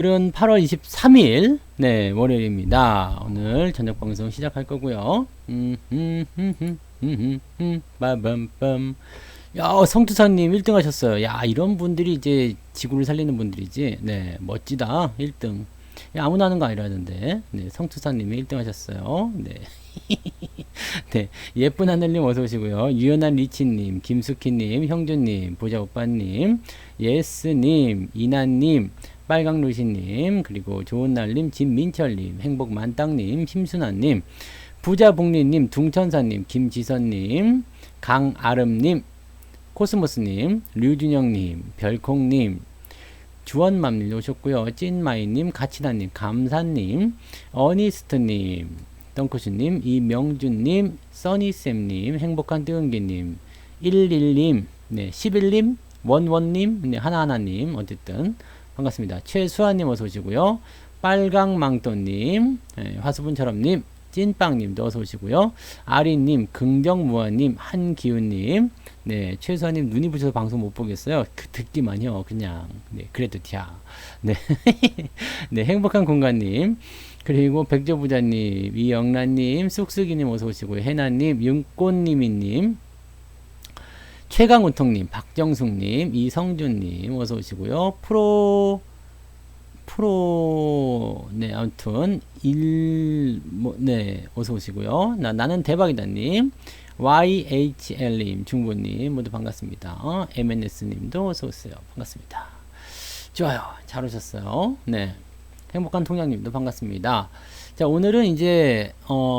오늘은 8월 23일, 네, 월요일입니다. 오늘 저녁 방송 시작할 거고요. 빠밤빰. 야, 성투사님 1등 하셨어요. 야, 이런 분들이 이제 지구를 살리는 분들이지. 네, 멋지다. 1등. 야, 아무나 하는 거 아니라는데. 네, 성투사님이 1등 하셨어요. 네. 네, 예쁜 하늘님 어서 오시고요. 유연한 리치님, 김수키님, 형준님, 보자오빠님, 예스님, 이나님, 빨강루시님, 그리고 좋은날님, 진민철님, 행복만땅님, 심순아님, 부자복리님, 둥천사님, 김지선님, 강아름님, 코스모스님, 류준영님, 별콩님, 주원맘님 오셨고요. 찐마이님, 가치나님, 감사님, 어니스트님, 덩크슈님, 이명준님, 써니쌤님, 행복한 뜨은기님, 11님, 네, 11님, 원원님, 네, 하나하나님, 어쨌든 반갑습니다. 최수아님 어서 오시고요. 빨강망토님, 네, 화수분처럼님, 찐빵님도 어서 오시고요. 아리님, 긍정무아님, 한기훈님, 네, 최수아님 눈이 부셔서 방송 못 보겠어요. 듣기만요, 그냥. 네, 그래도 튀야. 네, 네, 행복한 공간님, 그리고 백조부자님, 이영란님, 쑥쑥이님 어서 오시고요. 해나님, 윤꽃님이님, 최강우통님, 박정숙님, 이성준님 어서 오시고요. 네, 아무튼 네, 어서 오시고요. 나는 대박이다님, YHL님, 중보님 모두 반갑습니다. MNS님도 어서 오세요. 반갑습니다. 좋아요, 잘 오셨어요. 네, 행복한 통장님도 반갑습니다. 자, 오늘은 이제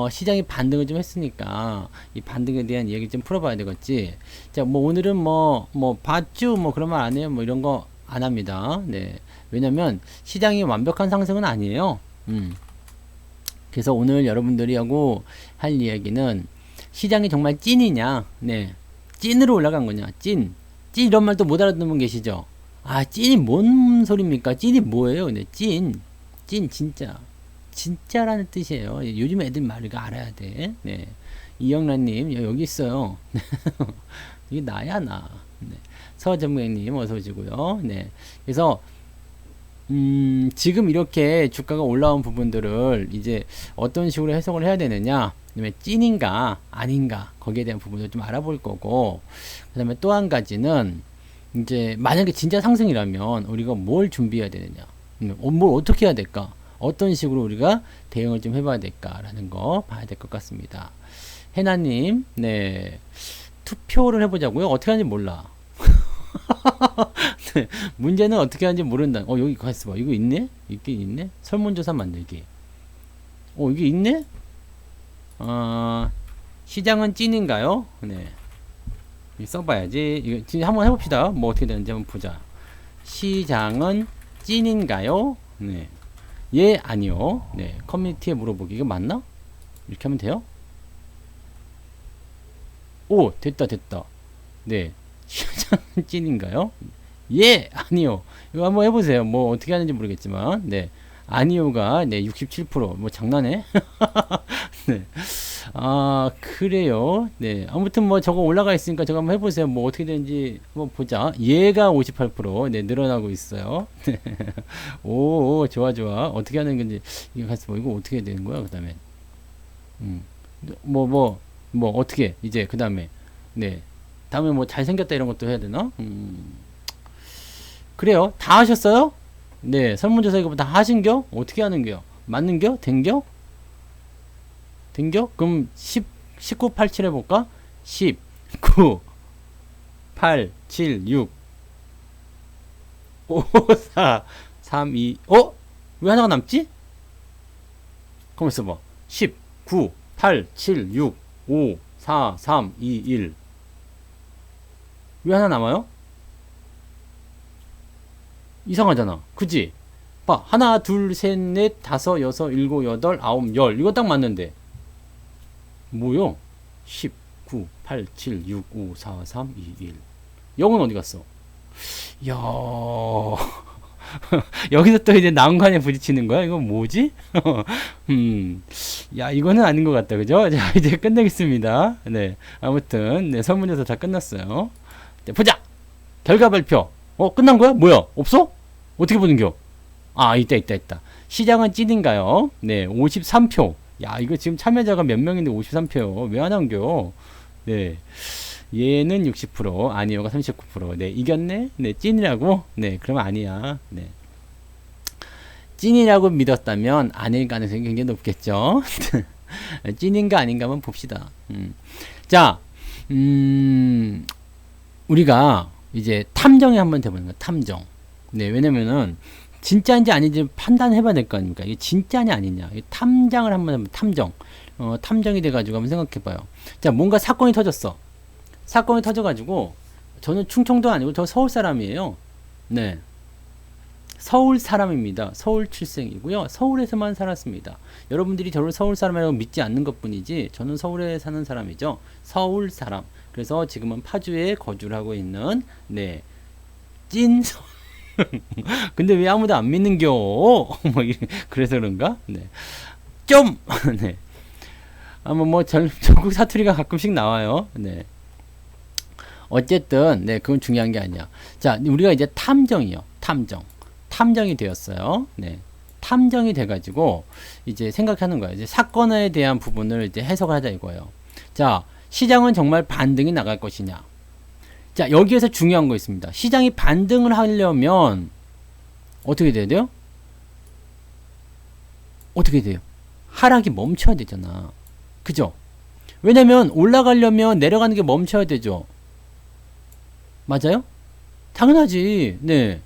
시장이 반등을 좀 했으니까 이 반등에 대한 얘기 좀 풀어봐야 되겠지. 자, 뭐 오늘은 뭐 봤쥬 뭐 그런 말 안 해요. 뭐 이런 거 안 합니다. 네, 왜냐면 시장이 완벽한 상승은 아니에요. 그래서 오늘 여러분들이 하고 할 이야기는 시장이 정말 찐이냐, 네, 찐으로 올라간 거냐, 찐 이런 말 또 못 알아듣는 분 계시죠? 아, 찐이 뭔 소리입니까? 찐이 뭐예요? 근데 찐 진짜라는 뜻이에요. 요즘 애들 말을 알아야 돼. 네. 이영란님, 여기 있어요. 이게 나야, 나. 네. 서전무행님, 어서 오시고요. 네. 그래서, 지금 이렇게 주가가 올라온 부분들을 이제 어떤 식으로 해석을 해야 되느냐, 그다음에 찐인가, 아닌가, 거기에 대한 부분을 좀 알아볼 거고, 그 다음에 또 한 가지는, 이제, 만약에 진짜 상승이라면, 우리가 뭘 준비해야 되느냐, 뭘 어떻게 해야 될까? 어떤 식으로 우리가 대응을 좀 해봐야 될까라는 거 봐야 될 것 같습니다. 해나님, 네, 투표를 해보자고요. 어떻게 하는지 몰라. 네, 문제는 어떻게 하는지 모른다. 여기 가있어 봐. 이거 있네? 있긴 있네? 설문조사 만들기. 이게 있네? 시장은 찐인가요? 네, 써봐야지. 이거 지금 한번 해봅시다. 뭐 어떻게 되는지 한번 보자. 시장은 찐인가요? 네. 예, 아니요. 네, 커뮤니티에 물어보기. 이거 맞나? 이렇게 하면 돼요? 오, 됐다. 네, 시장 찐인가요? 예, 아니요. 이거 한번 해보세요. 뭐 어떻게 하는지 모르겠지만, 네, 아니요가 네 67%. 뭐 장난해? 네, 그래요. 네, 아무튼 뭐 저거 올라가 있으니까 저거 한번 해보세요. 뭐 어떻게 되는지 한번 보자. 얘가 58%. 네, 늘어나고 있어요. 네. 오, 좋아. 어떻게 하는 건지 이거 가서 뭐 이거 어떻게 되는 거야? 그다음에 어떻게 이제 그다음에 네, 다음에 뭐 잘생겼다 이런 것도 해야 되나? 그래요. 다 하셨어요? 네, 설문조사 이거 다 하신겨? 어떻게 하는겨? 맞는겨? 된겨? 그럼 19, 87 해볼까? 10, 9, 8, 7, 6, 5, 4, 3, 2, 왜 하나가 남지? 가만 있어봐. 10, 9, 8, 7, 6, 5, 4, 3, 2, 1. 왜 하나 남아요? 이상하잖아. 그치? 봐. 하나, 둘, 셋, 넷, 다섯, 여섯, 일곱, 여덟, 아홉, 열. 이거 딱 맞는데. 뭐요? 10, 9, 8, 7, 6, 5, 4, 3, 2, 1. 0은 어디 갔어? 이야. 여기서 또 이제 난관에 부딪히는 거야? 이거 뭐지? 야, 이거는 아닌 것 같다. 그죠? 자, 이제 끝내겠습니다. 네. 아무튼, 네, 설문조사 다 끝났어요. 네, 보자! 결과 발표. 끝난 거야? 뭐야? 없어? 어떻게 보는겨? 아, 있다. 시장은 찐인가요? 네, 53표. 야, 이거 지금 참여자가 몇 명인데 53표요. 왜 안 남겨? 네. 얘는 60%, 아니요가 39%. 네, 이겼네? 네, 찐이라고? 네, 그러면 아니야. 네. 찐이라고 믿었다면 아닐 가능성이 굉장히 높겠죠? 찐인가 아닌가 한번 봅시다. 자, 우리가 이제 탐정에 한번 해보는 거야, 탐정. 네, 왜냐면은, 진짜인지 아닌지 판단해봐야 될 거 아닙니까? 이게 진짜냐 아니냐. 탐정을 한번 해보면, 탐정. 탐정이 돼가지고 한번 생각해봐요. 자, 뭔가 사건이 터졌어. 사건이 터져가지고, 저는 충청도 아니고 저 서울 사람이에요. 네. 서울 사람입니다. 서울 출생이고요. 서울에서만 살았습니다. 여러분들이 저를 서울 사람이라고 믿지 않는 것 뿐이지, 저는 서울에 사는 사람이죠. 서울 사람. 그래서 지금은 파주에 거주를 하고 있는, 네. 찐 근데 왜 아무도 안 믿는겨? 그래서 그런가? 네. 좀! 네. 아마 뭐, 전국 사투리가 가끔씩 나와요. 네. 어쨌든, 네, 그건 중요한 게 아니야. 자, 우리가 이제 탐정이요. 탐정이 되었어요. 네. 탐정이 돼가지고, 이제 생각하는 거예요. 이제 사건에 대한 부분을 이제 해석을 하자 이거예요. 자, 시장은 정말 반등이 나갈 것이냐. 자, 여기에서 중요한 거 있습니다. 시장이 반등을 하려면 어떻게 돼야 돼요? 어떻게 돼요? 하락이 멈춰야 되잖아. 그죠? 왜냐면 올라가려면 내려가는 게 멈춰야 되죠. 맞아요? 당연하지. 네.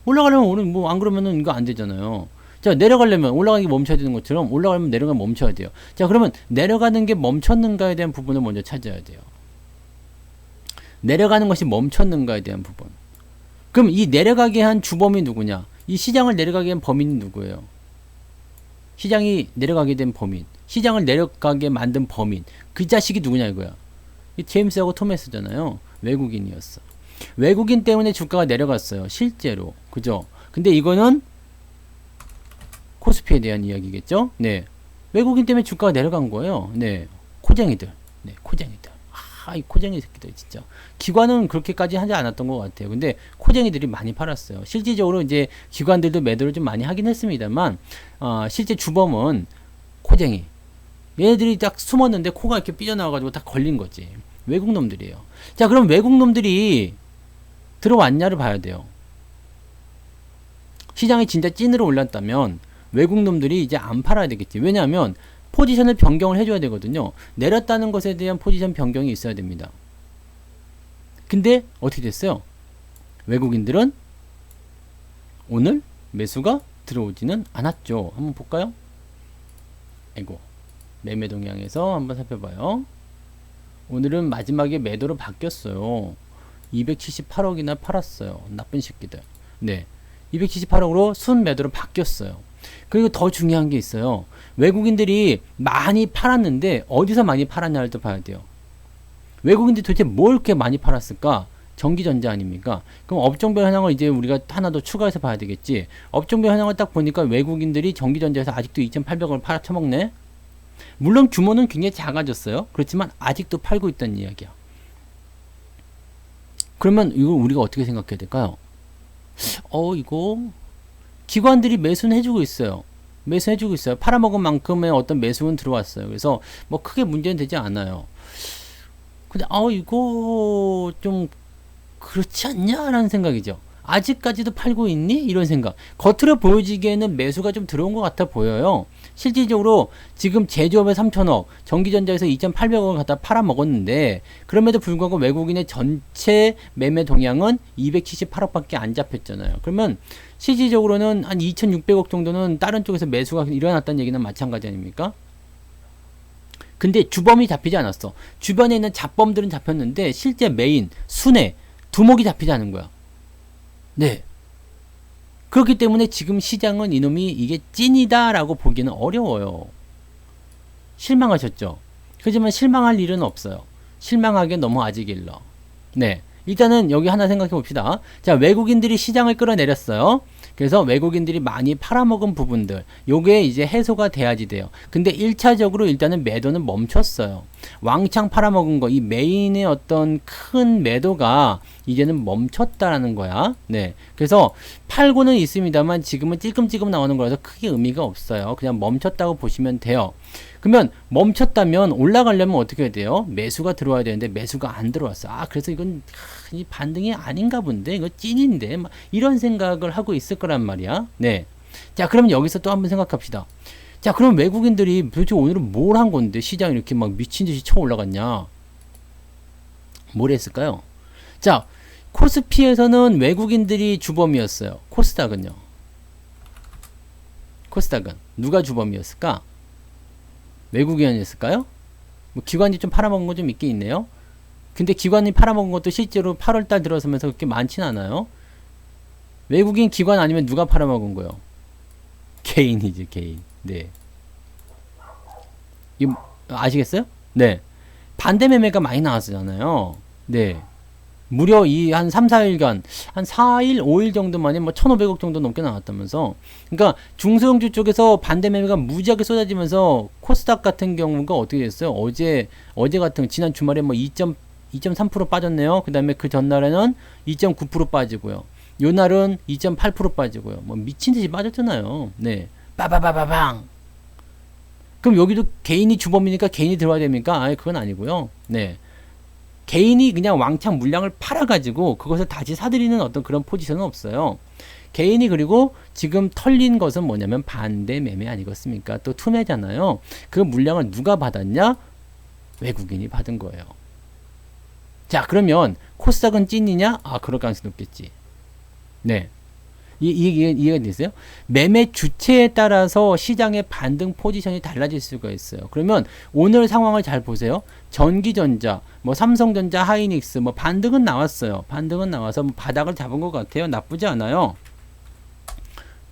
올라가려면 오늘 뭐 안 그러면은 이거 안 되잖아요. 자, 내려가려면 올라가는 게 멈춰야 되는 것처럼 올라가려면 내려가면 멈춰야 돼요. 자, 그러면 내려가는 게 멈췄는가에 대한 부분을 먼저 찾아야 돼요. 내려가는 것이 멈췄는가에 대한 부분. 그럼 이 내려가게 한 주범이 누구냐? 이 시장을 내려가게 한 범인이 누구예요? 시장이 내려가게 된 범인. 시장을 내려가게 만든 범인. 그 자식이 누구냐 이거야. 이 제임스하고 토마스잖아요. 외국인이었어. 외국인 때문에 주가가 내려갔어요. 실제로. 그죠? 근데 이거는 코스피에 대한 이야기겠죠? 네. 외국인 때문에 주가가 내려간 거예요. 네. 코쟁이들. 네, 코쟁이들. 이 코쟁이 새끼들 진짜. 기관은 그렇게까지 하지 않았던 것 같아요. 근데 코쟁이들이 많이 팔았어요. 실질적으로 이제 기관들도 매도를 좀 많이 하긴 했습니다만, 실제 주범은 코쟁이. 얘네들이 딱 숨었는데 코가 이렇게 삐져나와가지고 딱 걸린 거지. 외국 놈들이에요. 자, 그럼 외국 놈들이 들어왔냐를 봐야 돼요. 시장이 진짜 찐으로 올랐다면 외국 놈들이 이제 안 팔아야 되겠지. 왜냐하면 포지션을 변경을 해줘야 되거든요. 내렸다는 것에 대한 포지션 변경이 있어야 됩니다. 근데 어떻게 됐어요? 외국인들은 오늘 매수가 들어오지는 않았죠. 한번 볼까요? 아이고, 매매 동향에서 한번 살펴봐요. 오늘은 마지막에 매도로 바뀌었어요. 278억이나 팔았어요. 나쁜 새끼들. 네. 278억으로 순 매도로 바뀌었어요. 그리고 더 중요한 게 있어요. 외국인들이 많이 팔았는데 어디서 많이 팔았냐를 또 봐야 돼요. 외국인들이 도대체 뭘 이렇게 많이 팔았을까? 전기전자 아닙니까? 그럼 업종별 현황을 이제 우리가 하나 더 추가해서 봐야 되겠지. 업종별 현황을 딱 보니까 외국인들이 전기전자에서 아직도 2,800원을 팔아쳐먹네? 물론 규모는 굉장히 작아졌어요. 그렇지만 아직도 팔고 있다는 이야기야. 그러면 이걸 우리가 어떻게 생각해야 될까요? 이거 기관들이 매수는 해주고 있어요. 매수해주고 있어요. 팔아먹은 만큼의 어떤 매수는 들어왔어요. 그래서 뭐 크게 문제는 되지 않아요. 근데 이거 좀 그렇지 않냐라는 생각이죠. 아직까지도 팔고 있니? 이런 생각. 겉으로 보여지기에는 매수가 좀 들어온 것 같아 보여요. 실질적으로 지금 제조업에 3천억, 전기전자에서 2,800억을 갖다 팔아먹었는데 그럼에도 불구하고 외국인의 전체 매매 동향은 278억밖에 안 잡혔잖아요. 그러면 실질적으로는 한 2,600억 정도는 다른 쪽에서 매수가 일어났다는 얘기는 마찬가지 아닙니까? 근데 주범이 잡히지 않았어. 주변에 있는 잡범들은 잡혔는데 실제 메인, 순회, 두목이 잡히지 않은 거야. 네. 그렇기 때문에 지금 시장은 이놈이 이게 찐이다 라고 보기는 어려워요. 실망하셨죠? 하지만 실망할 일은 없어요. 실망하기엔 너무 아직 일러. 네. 일단은 여기 하나 생각해 봅시다. 자, 외국인들이 시장을 끌어내렸어요. 그래서 외국인들이 많이 팔아먹은 부분들, 요게 이제 해소가 돼야지 돼요. 근데 1차적으로 일단은 매도는 멈췄어요. 왕창 팔아먹은 거, 이 메인의 어떤 큰 매도가 이제는 멈췄다라는 거야. 네. 그래서 팔고는 있습니다만 지금은 찔끔찔끔 나오는 거라서 크게 의미가 없어요. 그냥 멈췄다고 보시면 돼요. 그러면 멈췄다면 올라가려면 어떻게 해야 돼요? 매수가 들어와야 되는데 매수가 안 들어왔어. 아, 그래서 이건 이 반등이 아닌가 본데, 이거 찐인데, 막 이런 생각을 하고 있을 거란 말이야. 네. 자, 그러면 여기서 또 한번 생각합시다. 자, 그럼 외국인들이 도대체 오늘은 뭘 한 건데 시장이 이렇게 막 미친 듯이 쳐 올라갔냐? 뭘 했을까요? 자, 코스피에서는 외국인들이 주범이었어요. 코스닥은요? 코스닥은 누가 주범이었을까? 외국인이었을까요? 뭐 기관이 좀 팔아먹은 거 좀 있긴 있네요. 근데 기관이 팔아먹은 것도 실제로 8월달 들어서면서 그렇게 많진 않아요. 외국인 기관 아니면 누가 팔아먹은 거요? 개인이지, 개인. 네. 이거 아시겠어요? 네. 반대 매매가 많이 나왔잖아요. 네. 무려 이 한 3, 4일간, 한 4일, 5일 정도 만에 뭐 1,500억 정도 넘게 나왔다면서. 그러니까 중소형주 쪽에서 반대 매매가 무지하게 쏟아지면서 코스닥 같은 경우가 어떻게 됐어요? 어제 같은, 지난 주말에 뭐 2.3% 빠졌네요. 그 다음에 그 전날에는 2.9% 빠지고요. 요 날은 2.8% 빠지고요. 뭐 미친 듯이 빠졌잖아요. 네. 빠바바바방. 그럼 여기도 개인이 주범이니까 개인이 들어와야 됩니까? 아니, 그건 아니고요. 네. 개인이 그냥 왕창 물량을 팔아가지고 그것을 다시 사들이는 어떤 그런 포지션은 없어요. 개인이 그리고 지금 털린 것은 뭐냐면 반대 매매 아니겠습니까? 또 투매잖아요. 그 물량을 누가 받았냐? 외국인이 받은 거예요. 자, 그러면 코스닥은 찐이냐? 아, 그럴 가능성이 높겠지. 네. 이해가 되세요? 매매 주체에 따라서 시장의 반등 포지션이 달라질 수가 있어요. 그러면 오늘 상황을 잘 보세요. 전기전자, 뭐 삼성전자, 하이닉스, 뭐 반등은 나왔어요. 반등은 나와서 뭐 바닥을 잡은 것 같아요. 나쁘지 않아요.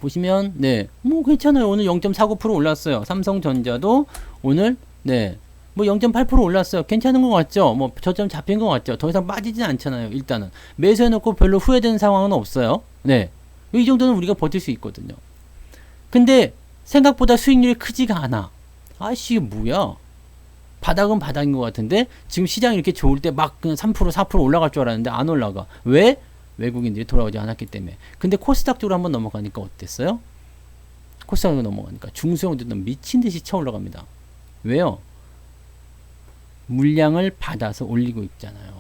보시면, 네, 뭐 괜찮아요. 오늘 0.49% 올랐어요. 삼성전자도 오늘, 네, 뭐 0.8% 올랐어요. 괜찮은 것 같죠? 뭐 저점 잡힌 것 같죠? 더 이상 빠지진 않잖아요. 일단은 매수해놓고 별로 후회되는 상황은 없어요. 네. 이 정도는 우리가 버틸 수 있거든요. 근데 생각보다 수익률이 크지가 않아. 아씨, 이게 뭐야? 바닥은 바닥인 것 같은데 지금 시장이 이렇게 좋을 때 막 그냥 3% 4% 올라갈 줄 알았는데 안 올라가. 왜? 외국인들이 돌아오지 않았기 때문에. 근데 코스닥 쪽으로 한번 넘어가니까 어땠어요? 코스닥으로 넘어가니까 중소형들은 미친 듯이 쳐 올라갑니다. 왜요? 물량을 받아서 올리고 있잖아요.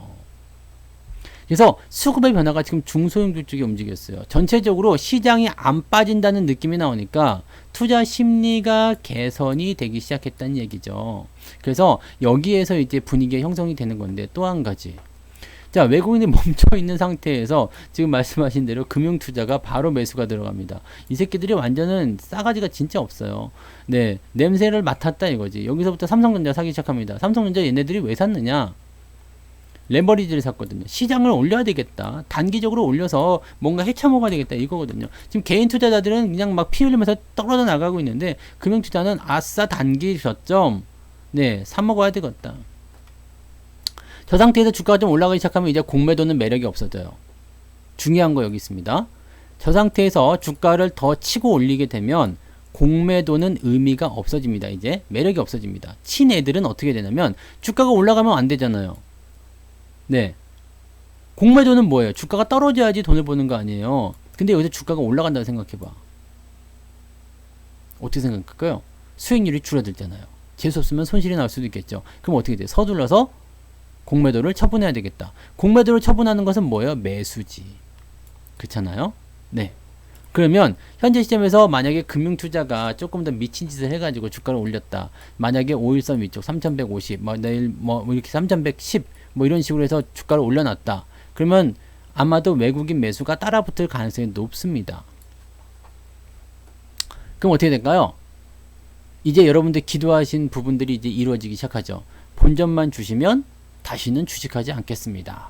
그래서 수급의 변화가 지금 중소형주 쪽에 움직였어요. 전체적으로 시장이 안 빠진다는 느낌이 나오니까 투자 심리가 개선이 되기 시작했다는 얘기죠. 그래서 여기에서 이제 분위기가 형성이 되는 건데 또 한 가지. 자, 외국인이 멈춰 있는 상태에서 지금 말씀하신 대로 금융투자가 바로 매수가 들어갑니다. 이 새끼들이 완전은 싸가지가 진짜 없어요. 네, 냄새를 맡았다 이거지. 여기서부터 삼성전자 사기 시작합니다. 삼성전자 얘네들이 왜 샀느냐? 레버리지를 샀거든요. 시장을 올려야 되겠다. 단기적으로 올려서 뭔가 헤쳐먹어야 되겠다. 이거거든요. 지금 개인 투자자들은 그냥 막 피 흘리면서 떨어져 나가고 있는데 금융투자는 아싸 단기 저점. 네, 사먹어야 되겠다. 저 상태에서 주가가 좀 올라가기 시작하면 이제 공매도는 매력이 없어져요. 중요한 거 여기 있습니다. 저 상태에서 주가를 더 치고 올리게 되면 공매도는 의미가 없어집니다. 이제 매력이 없어집니다. 친 애들은 어떻게 되냐면 주가가 올라가면 안 되잖아요. 네. 공매도는 뭐예요? 주가가 떨어져야지 돈을 버는 거 아니에요. 근데 여기서 주가가 올라간다고 생각해봐. 어떻게 생각할까요? 수익률이 줄어들잖아요. 재수 없으면 손실이 날 수도 있겠죠. 그럼 어떻게 돼요? 서둘러서 공매도를 처분해야 되겠다. 공매도를 처분하는 것은 뭐예요? 매수지. 그렇잖아요? 네. 그러면 현재 시점에서 만약에 금융투자가 조금 더 미친 짓을 해가지고 주가를 올렸다. 만약에 5일선 위쪽 3150, 뭐 내일 뭐 이렇게 3110, 뭐 이런 식으로 해서 주가를 올려놨다. 그러면 아마도 외국인 매수가 따라붙을 가능성이 높습니다. 그럼 어떻게 될까요? 이제 여러분들 기도하신 부분들이 이제 이루어지기 시작하죠. 본전만 주시면 다시는 주식하지 않겠습니다.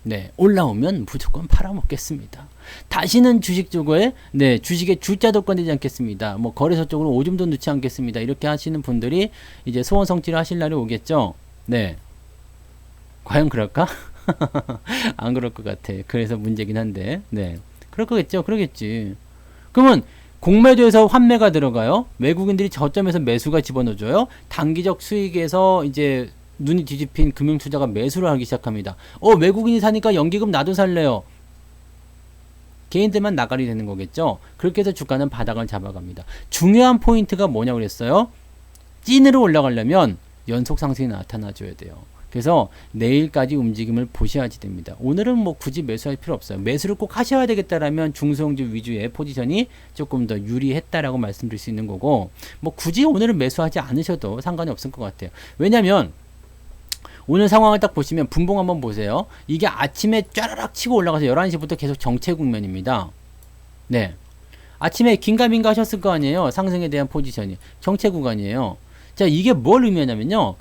네, 올라오면 무조건 팔아먹겠습니다. 다시는 주식 쪽에, 네, 주식에 줄자도 꺼내지 않겠습니다. 뭐 거래소 쪽으로 오줌도 넣지 않겠습니다. 이렇게 하시는 분들이 이제 소원 성취를 하실 날이 오겠죠. 네. 과연 그럴까? 안 그럴 것 같아. 그래서 문제긴 한데, 네. 그럴 거겠죠. 그러겠지. 그러면 공매도에서 환매가 들어가요. 외국인들이 저점에서 매수가 집어넣어줘요. 단기적 수익에서 이제 눈이 뒤집힌 금융투자가 매수를 하기 시작합니다. 외국인이 사니까 연기금 나도 살래요. 개인들만 나가리 되는 거겠죠. 그렇게 해서 주가는 바닥을 잡아갑니다. 중요한 포인트가 뭐냐고 그랬어요. 찐으로 올라가려면 연속 상승이 나타나줘야 돼요. 그래서 내일까지 움직임을 보셔야지 됩니다. 오늘은 뭐 굳이 매수할 필요 없어요. 매수를 꼭 하셔야 되겠다라면 중소형주 위주의 포지션이 조금 더 유리했다라고 말씀드릴 수 있는 거고, 뭐 굳이 오늘은 매수하지 않으셔도 상관이 없을 것 같아요. 왜냐면 오늘 상황을 딱 보시면 분봉 한번 보세요. 이게 아침에 쫘라락 치고 올라가서 11시부터 계속 정체 국면입니다. 네. 아침에 긴가민가 하셨을 거 아니에요. 상승에 대한 포지션이. 정체 구간이에요. 자, 이게 뭘 의미하냐면요.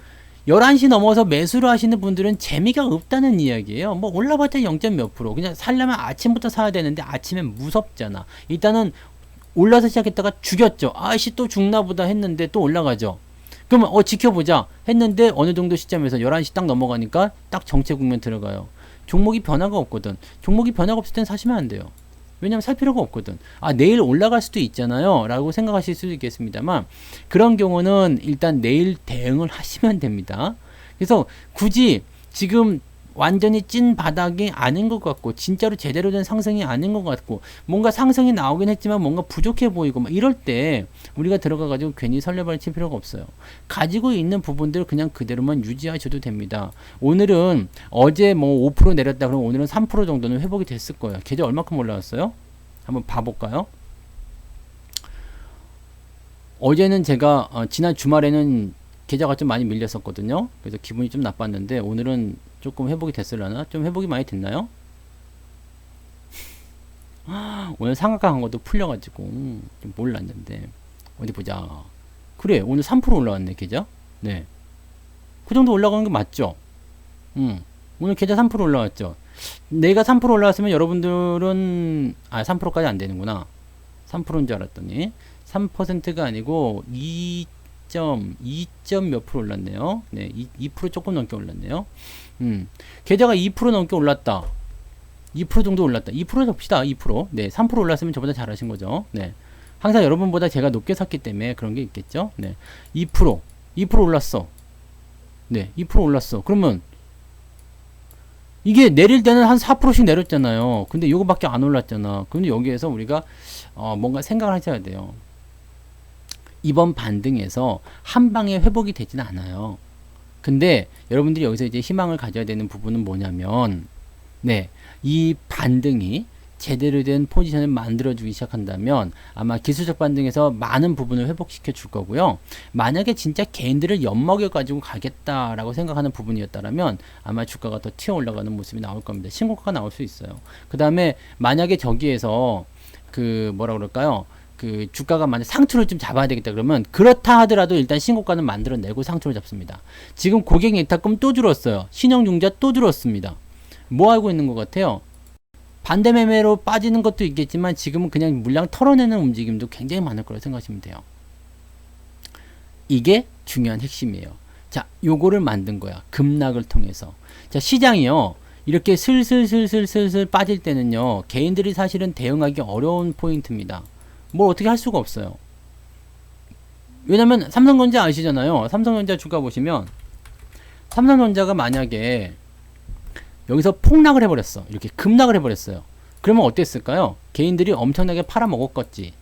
11시 넘어서 매수를 하시는 분들은 재미가 없다는 이야기예요. 뭐 올라봤자 0. 몇 프로. 그냥 살려면 아침부터 사야 되는데 아침엔 무섭잖아. 일단은 올라서 시작했다가 죽였죠. 아이씨 또 죽나 보다 했는데 또 올라가죠. 그러면 지켜보자 했는데 어느 정도 시점에서 11시 딱 넘어가니까 딱 정체 국면 들어가요. 종목이 변화가 없거든. 종목이 변화가 없을 땐 사시면 안 돼요. 왜냐면 살 필요가 없거든. 내일 올라갈 수도 있잖아요 라고 생각하실 수도 있겠습니다만, 그런 경우는 일단 내일 대응을 하시면 됩니다. 그래서 굳이 지금 완전히 찐 바닥이 아닌 것 같고 진짜로 제대로 된 상승이 아닌 것 같고 뭔가 상승이 나오긴 했지만 뭔가 부족해 보이고 막 이럴 때 우리가 들어가 가지고 괜히 설레발 칠 필요가 없어요. 가지고 있는 부분들 그냥 그대로만 유지하셔도 됩니다. 오늘은 어제 뭐 5% 내렸다 그러면 오늘은 3% 정도는 회복이 됐을 거예요. 계좌 얼마큼 올라왔어요? 한번 봐볼까요? 어제는 제가 지난 주말에는 계좌가 좀 많이 밀렸었거든요. 그래서 기분이 좀 나빴는데 오늘은 조금 회복이 됐으려나? 좀 회복이 많이 됐나요? 오늘 상한가 한 것도 풀려가지고 좀 몰랐는데 어디 보자. 그래, 오늘 3% 올라왔네 계좌. 네, 그 정도 올라가는 게 맞죠? 오늘 계좌 3% 올라왔죠. 내가 3% 올라왔으면 여러분들은 3%까지 안 되는구나. 3%인 줄 알았더니 3%가 아니고 2점 몇 프로 올랐네요. 네, 2% 조금 넘게 올랐네요. 계좌가 2% 넘게 올랐다. 2% 정도 올랐다. 2% 잡시다. 2%. 네, 3% 올랐으면 저보다 잘하신 거죠. 네. 항상 여러분보다 제가 높게 샀기 때문에 그런 게 있겠죠. 네. 2% 올랐어. 네, 2% 올랐어. 그러면 이게 내릴 때는 한 4%씩 내렸잖아요. 근데 요거밖에 안 올랐잖아. 근데 여기에서 우리가 뭔가 생각을 하셔야 돼요. 이번 반등에서 한 방에 회복이 되진 않아요. 근데 여러분들이 여기서 이제 희망을 가져야 되는 부분은 뭐냐면, 네, 이 반등이 제대로 된 포지션을 만들어주기 시작한다면 아마 기술적 반등에서 많은 부분을 회복시켜 줄 거고요. 만약에 진짜 개인들을 엿먹여 가지고 가겠다라고 생각하는 부분이었다면 아마 주가가 더 튀어 올라가는 모습이 나올 겁니다. 신고가가 나올 수 있어요. 그 다음에 만약에 저기에서 뭐라 그럴까요? 주가가 만약 상투를 좀 잡아야 되겠다 그러면, 그렇다 하더라도 일단 신고가는 만들어내고 상투를 잡습니다. 지금 고객 예탁금 또 줄었어요. 신용융자 또 줄었습니다. 뭐 하고 있는 것 같아요? 반대 매매로 빠지는 것도 있겠지만 지금은 그냥 물량 털어내는 움직임도 굉장히 많을 거라고 생각하시면 돼요. 이게 중요한 핵심이에요. 자, 요거를 만든 거야. 급락을 통해서. 자, 시장이요. 이렇게 슬슬 빠질 때는요. 개인들이 사실은 대응하기 어려운 포인트입니다. 뭘 어떻게 할 수가 없어요. 왜냐면 삼성전자 아시잖아요. 삼성전자 주가 보시면 삼성전자가 만약에 여기서 폭락을 해버렸어. 이렇게 급락을 해버렸어요. 그러면 어땠을까요? 개인들이 엄청나게 팔아먹었겠지.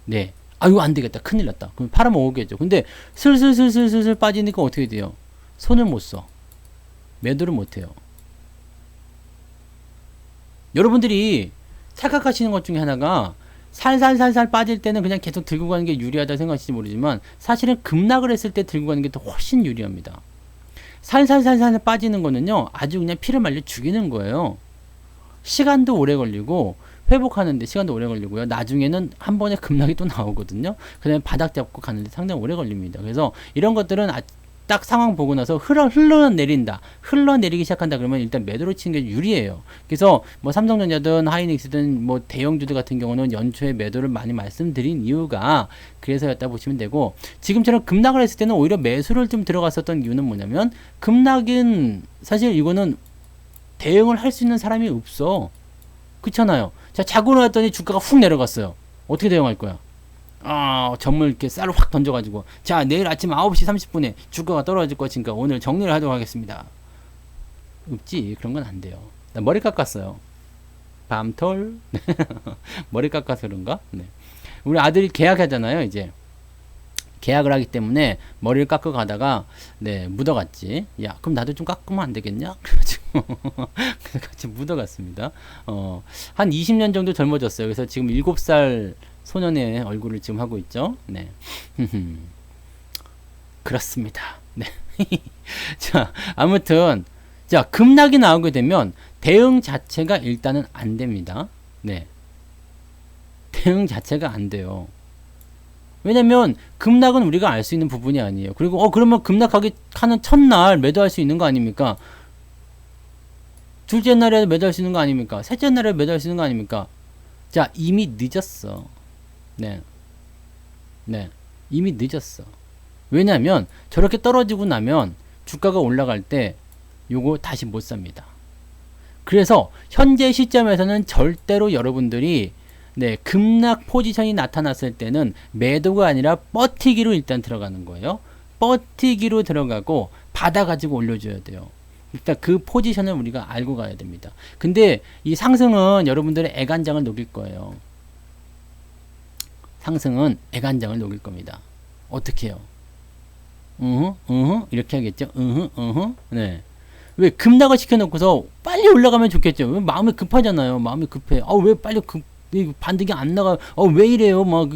네. 이거 안 되겠다. 큰일 났다. 그럼 팔아먹었겠죠. 근데 슬슬 빠지니까 어떻게 돼요? 손을 못 써. 매도를 못 해요. 여러분들이 착각하시는 것 중에 하나가 살살 빠질 때는 그냥 계속 들고 가는 게 유리하다 생각하실지 모르지만 사실은 급락을 했을 때 들고 가는 게 더 훨씬 유리합니다. 살살 빠지는 거는요, 아주 그냥 피를 말려 죽이는 거예요. 시간도 오래 걸리고 회복하는데 시간도 오래 걸리고요. 나중에는 한 번에 급락이 또 나오거든요. 그 다음에 바닥 잡고 가는데 상당히 오래 걸립니다. 그래서 이런 것들은 딱 상황 보고 나서 흘러내리기 시작한다 그러면 일단 매도로 치는 게 유리해요. 그래서 뭐 삼성전자든 하이닉스든 뭐 대형주들 같은 경우는 연초에 매도를 많이 말씀드린 이유가 그래서였다 보시면 되고, 지금처럼 급락을 했을 때는 오히려 매수를 좀 들어갔었던 이유는 뭐냐면, 급락은 사실 이거는 대응을 할 수 있는 사람이 없어. 그렇잖아요. 자, 자고 일어났더니 주가가 훅 내려갔어요. 어떻게 대응할 거야? 아, 정말 이렇게 쌀을 확 던져가지고, 자, 내일 아침 9시 30분에 주가가 떨어질 것이니까 오늘 정리를 하도록 하겠습니다. 없지. 그런 건 안 돼요. 나 머리 깎았어요. 밤톨. 머리 깎아서 그런가? 네. 우리 아들이 계약하잖아요, 이제. 계약을 하기 때문에 머리를 깎고 가다가, 네, 묻어갔지. 야, 그럼 나도 좀 깎으면 안 되겠냐? 그래가지고, 같이 묻어갔습니다. 한 20년 정도 젊어졌어요. 그래서 지금 7살 소년의 얼굴을 지금 하고 있죠. 네. 그렇습니다. 네. 자, 아무튼, 자, 급락이 나오게 되면 대응 자체가 일단은 안 됩니다. 네. 대응 자체가 안 돼요. 왜냐면 급락은 우리가 알 수 있는 부분이 아니에요. 그리고 그러면 급락하기 하는 첫날 매도할 수 있는 거 아닙니까? 둘째 날에 매도할 수 있는 거 아닙니까? 셋째 날에 매도할 수 있는 거 아닙니까? 자, 이미 늦었어. 네. 네. 이미 늦었어. 왜냐면 저렇게 떨어지고 나면 주가가 올라갈 때 요거 다시 못 삽니다. 그래서 현재 시점에서는 절대로 여러분들이 네, 급락 포지션이 나타났을 때는 매도가 아니라 버티기로 일단 들어가는 거예요. 버티기로 들어가고 받아가지고 올려줘야 돼요. 일단 그 포지션을 우리가 알고 가야 됩니다. 근데 이 상승은 여러분들의 애간장을 녹일 거예요. 상승은 애간장을 녹일 겁니다. 어떻게 해요? 이렇게 하겠죠? 네. 왜 급락을 시켜놓고서 빨리 올라가면 좋겠죠? 왜 마음이 급하잖아요. 마음이 급해. 왜 빨리 반등이 안 나가? 왜 이래요? 뭐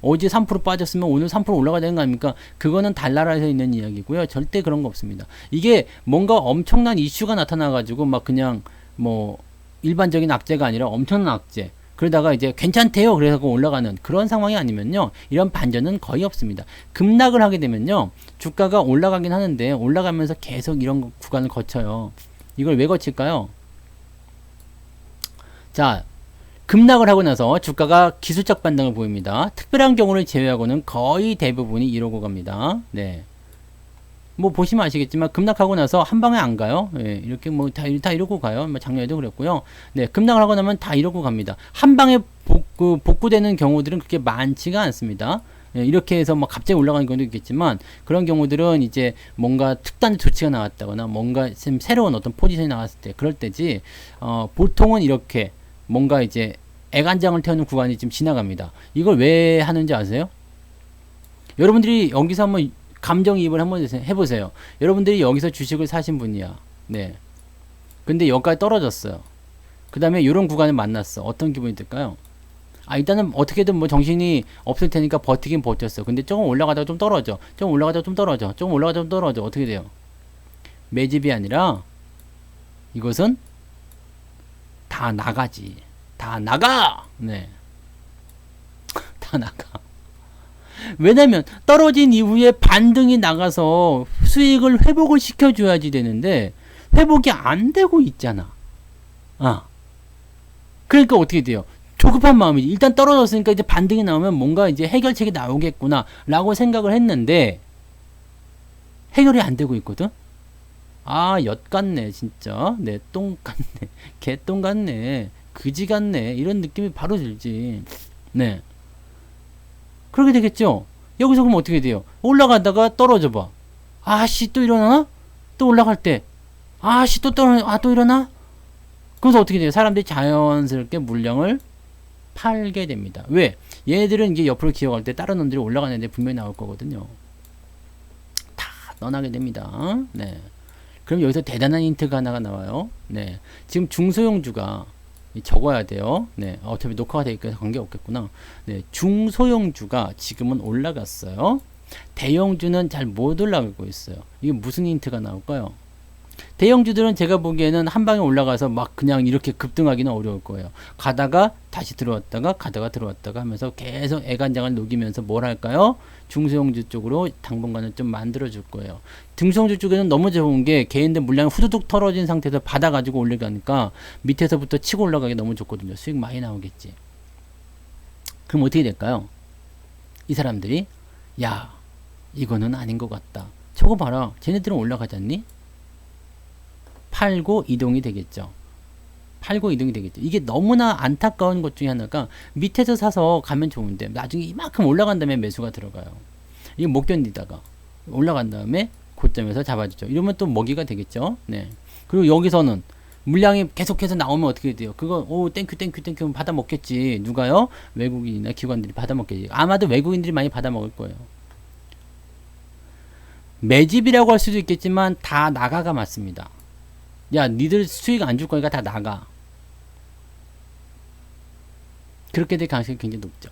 어제 3% 빠졌으면 오늘 3% 올라가야 되는 거 아닙니까? 그거는 달나라에서 있는 이야기고요. 절대 그런 거 없습니다. 이게 뭔가 엄청난 이슈가 나타나가지고 막 그냥 뭐 일반적인 악재가 아니라 엄청난 악재. 그러다가 이제 괜찮대요. 그래서 올라가는 그런 상황이 아니면요. 이런 반전은 거의 없습니다. 급락을 하게 되면요. 주가가 올라가긴 하는데 올라가면서 계속 이런 구간을 거쳐요. 이걸 왜 거칠까요? 자, 급락을 하고 나서 주가가 기술적 반등을 보입니다. 특별한 경우를 제외하고는 거의 대부분이 이러고 갑니다. 네. 뭐 보시면 아시겠지만 급락하고 나서 한 방에 안 가요. 예, 이렇게 뭐 다 이러고 가요. 뭐 작년에도 그랬고요. 네, 급락을 하고 나면 다 이러고 갑니다. 한 방에 복구되는 경우들은 그렇게 많지가 않습니다. 예, 이렇게 해서 뭐 갑자기 올라가는 경우도 있겠지만 그런 경우들은 이제 뭔가 특단 조치가 나왔다거나 뭔가 새로운 어떤 포지션이 나왔을 때 그럴 때지. 보통은 이렇게 뭔가 이제 애간장을 태우는 구간이 지금 지나갑니다. 이걸 왜 하는지 아세요? 여러분들이 여기서 한번 감정이입을 한번 해보세요. 여러분들이 여기서 주식을 사신 분이야. 네. 근데 여기까지 떨어졌어요. 그 다음에 이런 구간을 만났어. 어떤 기분이 들까요? 일단은 어떻게든 뭐 정신이 없을 테니까 버티긴 버텼어. 근데 조금 올라가다가 좀 떨어져. 조금 올라가다가 좀 떨어져. 조금 올라가다가 좀 떨어져. 어떻게 돼요? 매집이 아니라 이것은 다 나가지. 다 나가! 네. 다 나가. 왜냐면 떨어진 이후에 반등이 나가서 수익을 회복을 시켜줘야지 되는데 회복이 안 되고 있잖아. 그러니까 어떻게 돼요? 조급한 마음이지. 일단 떨어졌으니까 이제 반등이 나오면 뭔가 이제 해결책이 나오겠구나 라고 생각을 했는데 해결이 안 되고 있거든? 엿 같네 진짜. 내 똥 같네. 개똥 같네. 그지 같네. 이런 느낌이 바로 들지. 네. 그렇게 되겠죠? 여기서 그럼 어떻게 돼요? 올라가다가 떨어져 봐. 또 일어나? 또 올라갈 때. 또 떨어져. 또 일어나? 그래서 어떻게 돼요? 사람들이 자연스럽게 물량을 팔게 됩니다. 왜? 얘네들은 이제 옆으로 기어갈 때 다른 놈들이 올라가는데 분명히 나올 거거든요. 다 떠나게 됩니다. 네. 그럼 여기서 대단한 힌트가 하나가 나와요. 네. 지금 중소형주가 적어야 돼요. 네. 어차피 녹화가 되니까 관계없겠구나. 네. 중소형주가 지금은 올라갔어요. 대형주는 잘 못 올라가고 있어요. 이게 무슨 힌트가 나올까요? 대형주들은 제가 보기에는 한 방에 올라가서 막 그냥 이렇게 급등하기는 어려울 거예요. 가다가 다시 들어왔다가 가다가 들어왔다가 하면서 계속 애간장을 녹이면서 뭘 할까요? 중소형주 쪽으로 당분간은 좀 만들어 줄 거예요. 중소형주 쪽에는 너무 좋은 게 개인들 물량이 후두둑 털어진 상태에서 받아가지고 올라가니까 밑에서부터 치고 올라가기 너무 좋거든요. 수익 많이 나오겠지. 그럼 어떻게 될까요? 이 사람들이 야 이거는 아닌 것 같다. 저거 봐라. 쟤네들은 올라가지 않니? 팔고 이동이 되겠죠. 팔고 이동이 되겠죠. 이게 너무나 안타까운 것 중에 하나가 밑에서 사서 가면 좋은데 나중에 이만큼 올라간 다음에 매수가 들어가요. 이게 못 견디다가 올라간 다음에 고점에서 잡아주죠. 이러면 또 먹이가 되겠죠. 네. 그리고 여기서는 물량이 계속해서 나오면 어떻게 돼요? 그거 땡큐 받아 먹겠지. 누가요? 외국인이나 기관들이 받아 먹겠지. 아마도 외국인들이 많이 받아 먹을 거예요. 매집이라고 할 수도 있겠지만 다 나가가 맞습니다. 야, 니들 수익 안 줄 거니까 다 나가. 그렇게 될 가능성이 굉장히 높죠.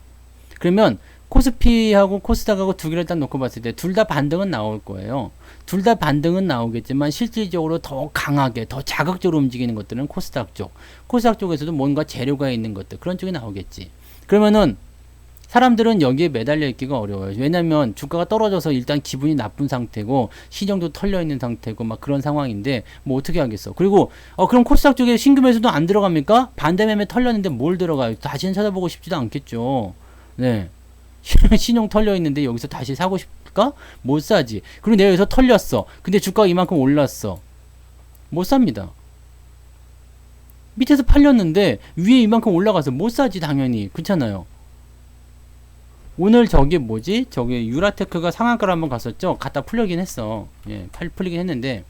그러면 코스피하고 코스닥하고 두 개를 딱 놓고 봤을 때 둘 다 반등은 나올 거예요. 둘 다 반등은 나오겠지만 실질적으로 더 강하게 더 자극적으로 움직이는 것들은 코스닥 쪽. 코스닥 쪽에서도 뭔가 재료가 있는 것들 그런 쪽이 나오겠지. 그러면은 사람들은 여기에 매달려 있기가 어려워요. 왜냐면 주가가 떨어져서 일단 기분이 나쁜 상태고 시정도 털려 있는 상태고 막 그런 상황인데 뭐 어떻게 하겠어. 그리고 그럼 코스닥 쪽에 신규 매수도 안 들어갑니까? 반대 매매 털렸는데 뭘 들어가요? 다시는 찾아보고 싶지도 않겠죠. 네. 신용 털려 있는데 여기서 다시 사고 싶을까? 못 사지. 그리고 내가 여기서 털렸어. 근데 주가가 이만큼 올랐어. 못 삽니다. 밑에서 팔렸는데 위에 이만큼 올라가서 못 사지 당연히. 그렇잖아요. 오늘 저기 뭐지? 저기 유라테크가 상한가로 한번 갔었죠? 갖다 풀리긴 했어. 예, 풀리긴 했는데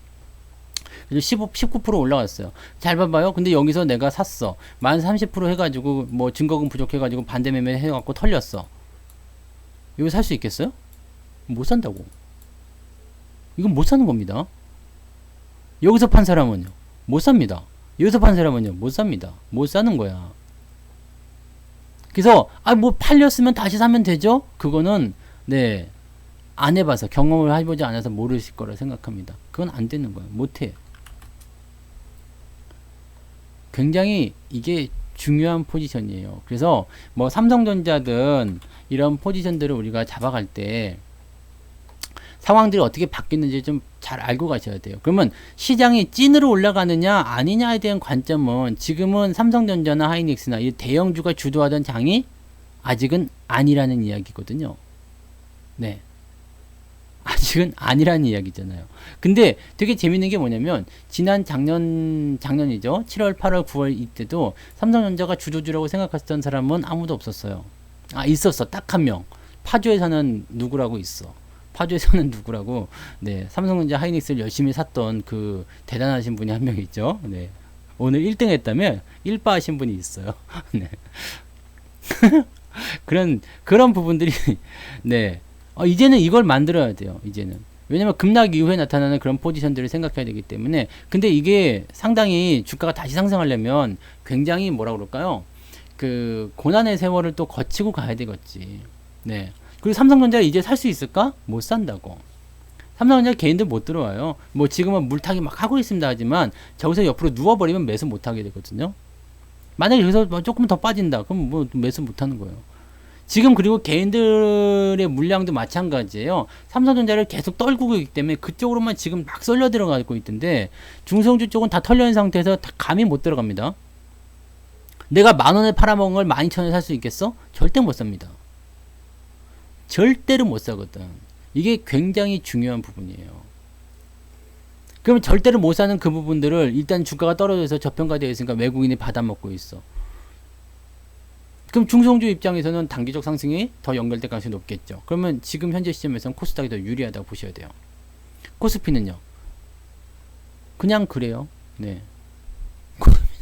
19% 올라갔어요. 잘 봐봐요. 근데 여기서 내가 샀어. 만 30% 해가지고 뭐 증거금 부족해가지고 반대 매매 해갖고 털렸어. 이거 살 수 있겠어요? 못 산다고. 이건 못 사는 겁니다. 여기서 판 사람은요? 못 삽니다. 여기서 판 사람은요? 못 삽니다. 못 사는 거야. 그래서 뭐 팔렸으면 다시 사면 되죠? 그거는 네, 안 해봐서 경험을 해보지 않아서 모르실 거라 생각합니다. 그건 안 되는 거예요. 못해. 굉장히 이게 중요한 포지션이에요. 그래서 뭐 삼성전자든 이런 포지션들을 우리가 잡아갈 때 상황들이 어떻게 바뀌는지 좀 잘 알고 가셔야 돼요. 그러면 시장이 찐으로 올라가느냐 아니냐에 대한 관점은 지금은 삼성전자나 하이닉스나 이 대형주가 주도하던 장이 아직은 아니라는 이야기거든요. 네. 아직은 아니라는 이야기잖아요. 근데 되게 재밌는 게 뭐냐면 작년이죠. 7월, 8월, 9월 이때도 삼성전자가 주도주라고 생각했던 사람은 아무도 없었어요. 있었어. 딱 한 명. 파주에서는 누구라고 있어. 파주에서는 누구라고, 네, 삼성전자 하이닉스를 열심히 샀던 그 대단하신 분이 한 명 있죠. 네. 오늘 1등 했다면 1바 하신 분이 있어요. 네. 그런 부분들이, 네. 이제는 이걸 만들어야 돼요. 이제는. 왜냐면 급락 이후에 나타나는 그런 포지션들을 생각해야 되기 때문에. 근데 이게 상당히 주가가 다시 상승하려면 굉장히 뭐라 그럴까요? 그 고난의 세월을 또 거치고 가야 되겠지. 네. 그리고 삼성전자 이제 살 수 있을까? 못 산다고. 삼성전자 개인들 못 들어와요. 뭐 지금은 물타기 막 하고 있습니다 하지만 저기서 옆으로 누워버리면 매수 못 하게 되거든요. 만약에 여기서 뭐 조금 더 빠진다. 그럼 뭐 매수 못 하는 거예요. 지금 그리고 개인들의 물량도 마찬가지예요. 삼성전자를 계속 떨구고 있기 때문에 그쪽으로만 지금 막 썰려 들어가고 있던데 중성주 쪽은 다 털려 있는 상태에서 다 감히 못 들어갑니다. 내가 10,000원에 팔아먹은 걸 12,000원에 살 수 있겠어? 절대 못 삽니다. 절대로 못 사거든. 이게 굉장히 중요한 부분이에요. 그러면 절대로 못 사는 그 부분들을 일단 주가가 떨어져서 저평가되어 있으니까 외국인이 받아먹고 있어. 그럼 중성주 입장에서는 단기적 상승이 더 연결될 가능성이 높겠죠. 그러면 지금 현재 시점에서는 코스닥이 더 유리하다고 보셔야 돼요. 코스피는요? 그냥 그래요. 네.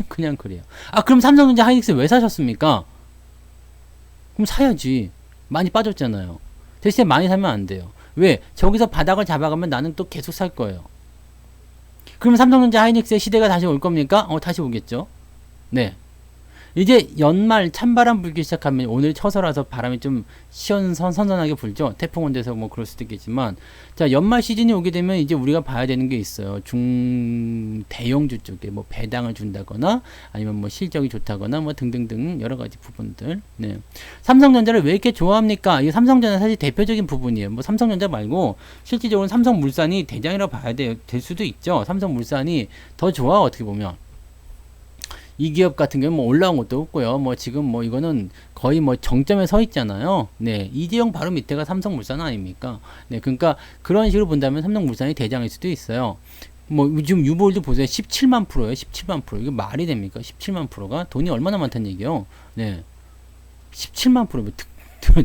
그냥 그래요. 그럼 삼성전자 하이닉스 왜 사셨습니까? 그럼 사야지. 많이 빠졌잖아요. 대신에 많이 사면 안 돼요. 왜? 저기서 바닥을 잡아가면 나는 또 계속 살 거예요. 그럼 삼성전자 하이닉스의 시대가 다시 올 겁니까? 다시 오겠죠. 네. 이제 연말 찬바람 불기 시작하면 오늘 처서라서 바람이 좀 선선하게 불죠. 태풍 온 데서 뭐 그럴 수도 있겠지만 자 연말 시즌이 오게 되면 이제 우리가 봐야 되는 게 있어요. 대형주 쪽에 뭐 배당을 준다거나 아니면 뭐 실적이 좋다거나 뭐 등등등 여러 가지 부분들. 네. 삼성전자를 왜 이렇게 좋아합니까? 이 삼성전자 사실 대표적인 부분이에요. 뭐 삼성전자 말고 실질적으로 삼성물산이 대장이라고 봐야 될 수도 있죠. 삼성물산이 더 좋아 어떻게 보면. 이 기업 같은 경우는 뭐 올라온 것도 없고요. 뭐 지금 뭐 이거는 거의 뭐 정점에 서 있잖아요. 네. 이재용 바로 밑에가 삼성물산 아닙니까? 네. 그러니까 그런 식으로 본다면 삼성물산이 대장일 수도 있어요. 뭐 지금 유보율도 보세요. 17만 프로예요. 17만 프로. 이거 말이 됩니까? 17만 프로가 돈이 얼마나 많다는 얘기요. 네. 17만 프로.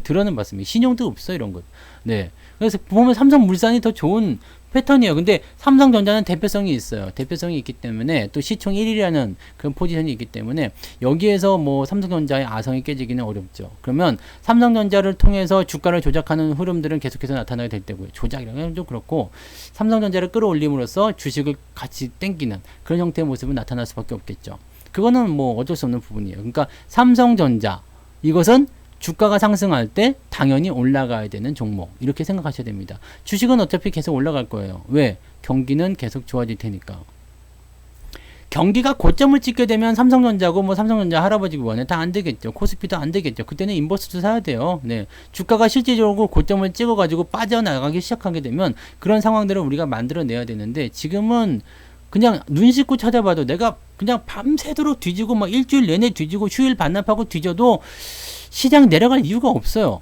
들어는 봤습니다. 신용도 없어 이런 것. 네. 그래서 보면 삼성물산이 더 좋은 패턴이에요. 근데 삼성전자는 대표성이 있어요. 대표성이 있기 때문에 또 시총 1위라는 그런 포지션이 있기 때문에 여기에서 뭐 삼성전자의 아성이 깨지기는 어렵죠. 그러면 삼성전자를 통해서 주가를 조작하는 흐름들은 계속해서 나타나게 될 때고요. 조작이라는 건 좀 그렇고 삼성전자를 끌어올림으로써 주식을 같이 땡기는 그런 형태의 모습은 나타날 수밖에 없겠죠. 그거는 뭐 어쩔 수 없는 부분이에요. 그러니까 삼성전자 이것은 주가가 상승할 때 당연히 올라가야 되는 종목 이렇게 생각하셔야 됩니다. 주식은 어차피 계속 올라갈 거예요. 왜? 경기는 계속 좋아질 테니까. 경기가 고점을 찍게 되면 삼성전자고 뭐 삼성전자 할아버지 원에 다 안 되겠죠. 코스피도 안 되겠죠. 그때는 인버스도 사야 돼요. 네. 주가가 실질적으로 고점을 찍어 가지고 빠져나가기 시작하게 되면 그런 상황들을 우리가 만들어내야 되는데 지금은 그냥 눈 씻고 찾아봐도 내가 그냥 밤새도록 뒤지고 막 일주일 내내 뒤지고 휴일 반납하고 뒤져도 시장 내려갈 이유가 없어요.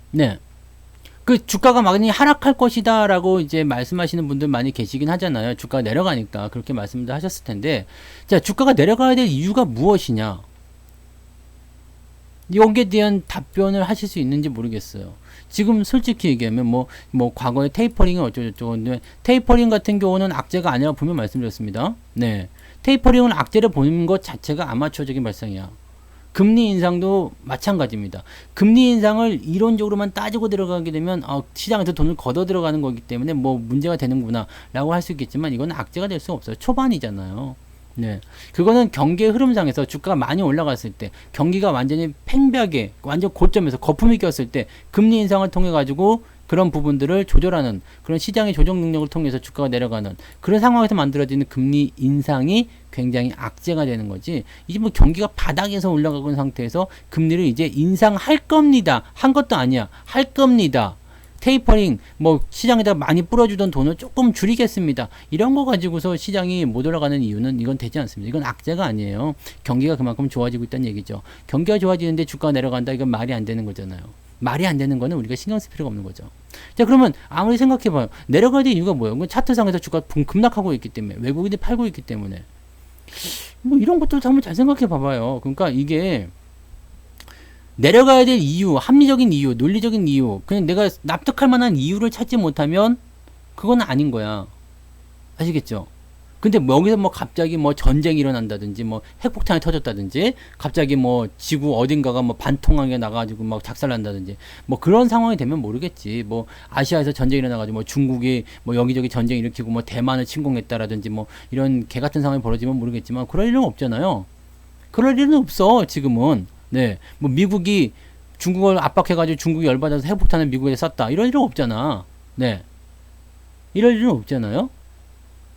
네. 그 주가가 많이 하락할 것이다 라고 이제 말씀하시는 분들 많이 계시긴 하잖아요. 주가가 내려가니까 그렇게 말씀도 하셨을 텐데 자, 주가가 내려가야 될 이유가 무엇이냐? 여기에 대한 답변을 하실 수 있는지 모르겠어요. 지금 솔직히 얘기하면 뭐 과거에 테이퍼링이 어쩌고저쩌고 근데 테이퍼링 같은 경우는 악재가 아니라고 분명 말씀드렸습니다. 네. 테이퍼링은 악재를 보는 것 자체가 아마추어적인 발상이야. 금리 인상도 마찬가지입니다. 금리 인상을 이론적으로만 따지고 들어가게 되면 시장에서 돈을 걷어 들어가는 거기 때문에 뭐 문제가 되는구나 라고 할 수 있겠지만 이건 악재가 될 수 없어요. 초반이잖아요. 네. 그거는 경기의 흐름상에서 주가가 많이 올라갔을 때 경기가 완전히 팽벽에 완전 고점에서 거품이 꼈을 때 금리 인상을 통해 가지고 그런 부분들을 조절하는 그런 시장의 조정 능력을 통해서 주가가 내려가는 그런 상황에서 만들어지는 금리 인상이 굉장히 악재가 되는 거지. 이제 뭐 경기가 바닥에서 올라가고 있는 상태에서 금리를 이제 인상할 겁니다. 한 것도 아니야. 할 겁니다. 테이퍼링 뭐 시장에다 많이 뿌려주던 돈을 조금 줄이겠습니다. 이런 거 가지고서 시장이 못 올라가는 이유는 이건 되지 않습니다. 이건 악재가 아니에요. 경기가 그만큼 좋아지고 있다는 얘기죠. 경기가 좋아지는데 주가가 내려간다. 이건 말이 안 되는 거잖아요. 말이 안 되는 거는 우리가 신경 쓸 필요가 없는 거죠. 자, 그러면 아무리 생각해봐요. 내려가야 될 이유가 뭐예요? 차트상에서 주가가 급락하고 있기 때문에 외국인들이 팔고 있기 때문에 뭐 이런 것도 한번 잘 생각해 봐봐요. 그러니까 이게 내려가야 될 이유, 합리적인 이유, 논리적인 이유, 그냥 내가 납득할 만한 이유를 찾지 못하면 그건 아닌 거야. 아시겠죠? 근데 뭐 여기서 뭐 갑자기 뭐 전쟁이 일어난다든지 뭐 핵폭탄이 터졌다든지 갑자기 뭐 지구 어딘가가 뭐 반통하게 나가지고 막 작살난다든지 뭐 그런 상황이 되면 모르겠지. 뭐 아시아에서 전쟁이 일어나가지고 뭐 중국이 뭐 여기저기 전쟁 일으키고 뭐 대만을 침공했다라든지 뭐 이런 개 같은 상황이 벌어지면 모르겠지만 그럴 일은 없잖아요. 그럴 일은 없어 지금은. 네, 뭐 미국이 중국을 압박해가지고 중국이 열받아서 핵폭탄을 미국에 쐈다. 이럴 일은 없잖아. 네, 이럴 일은 없잖아요.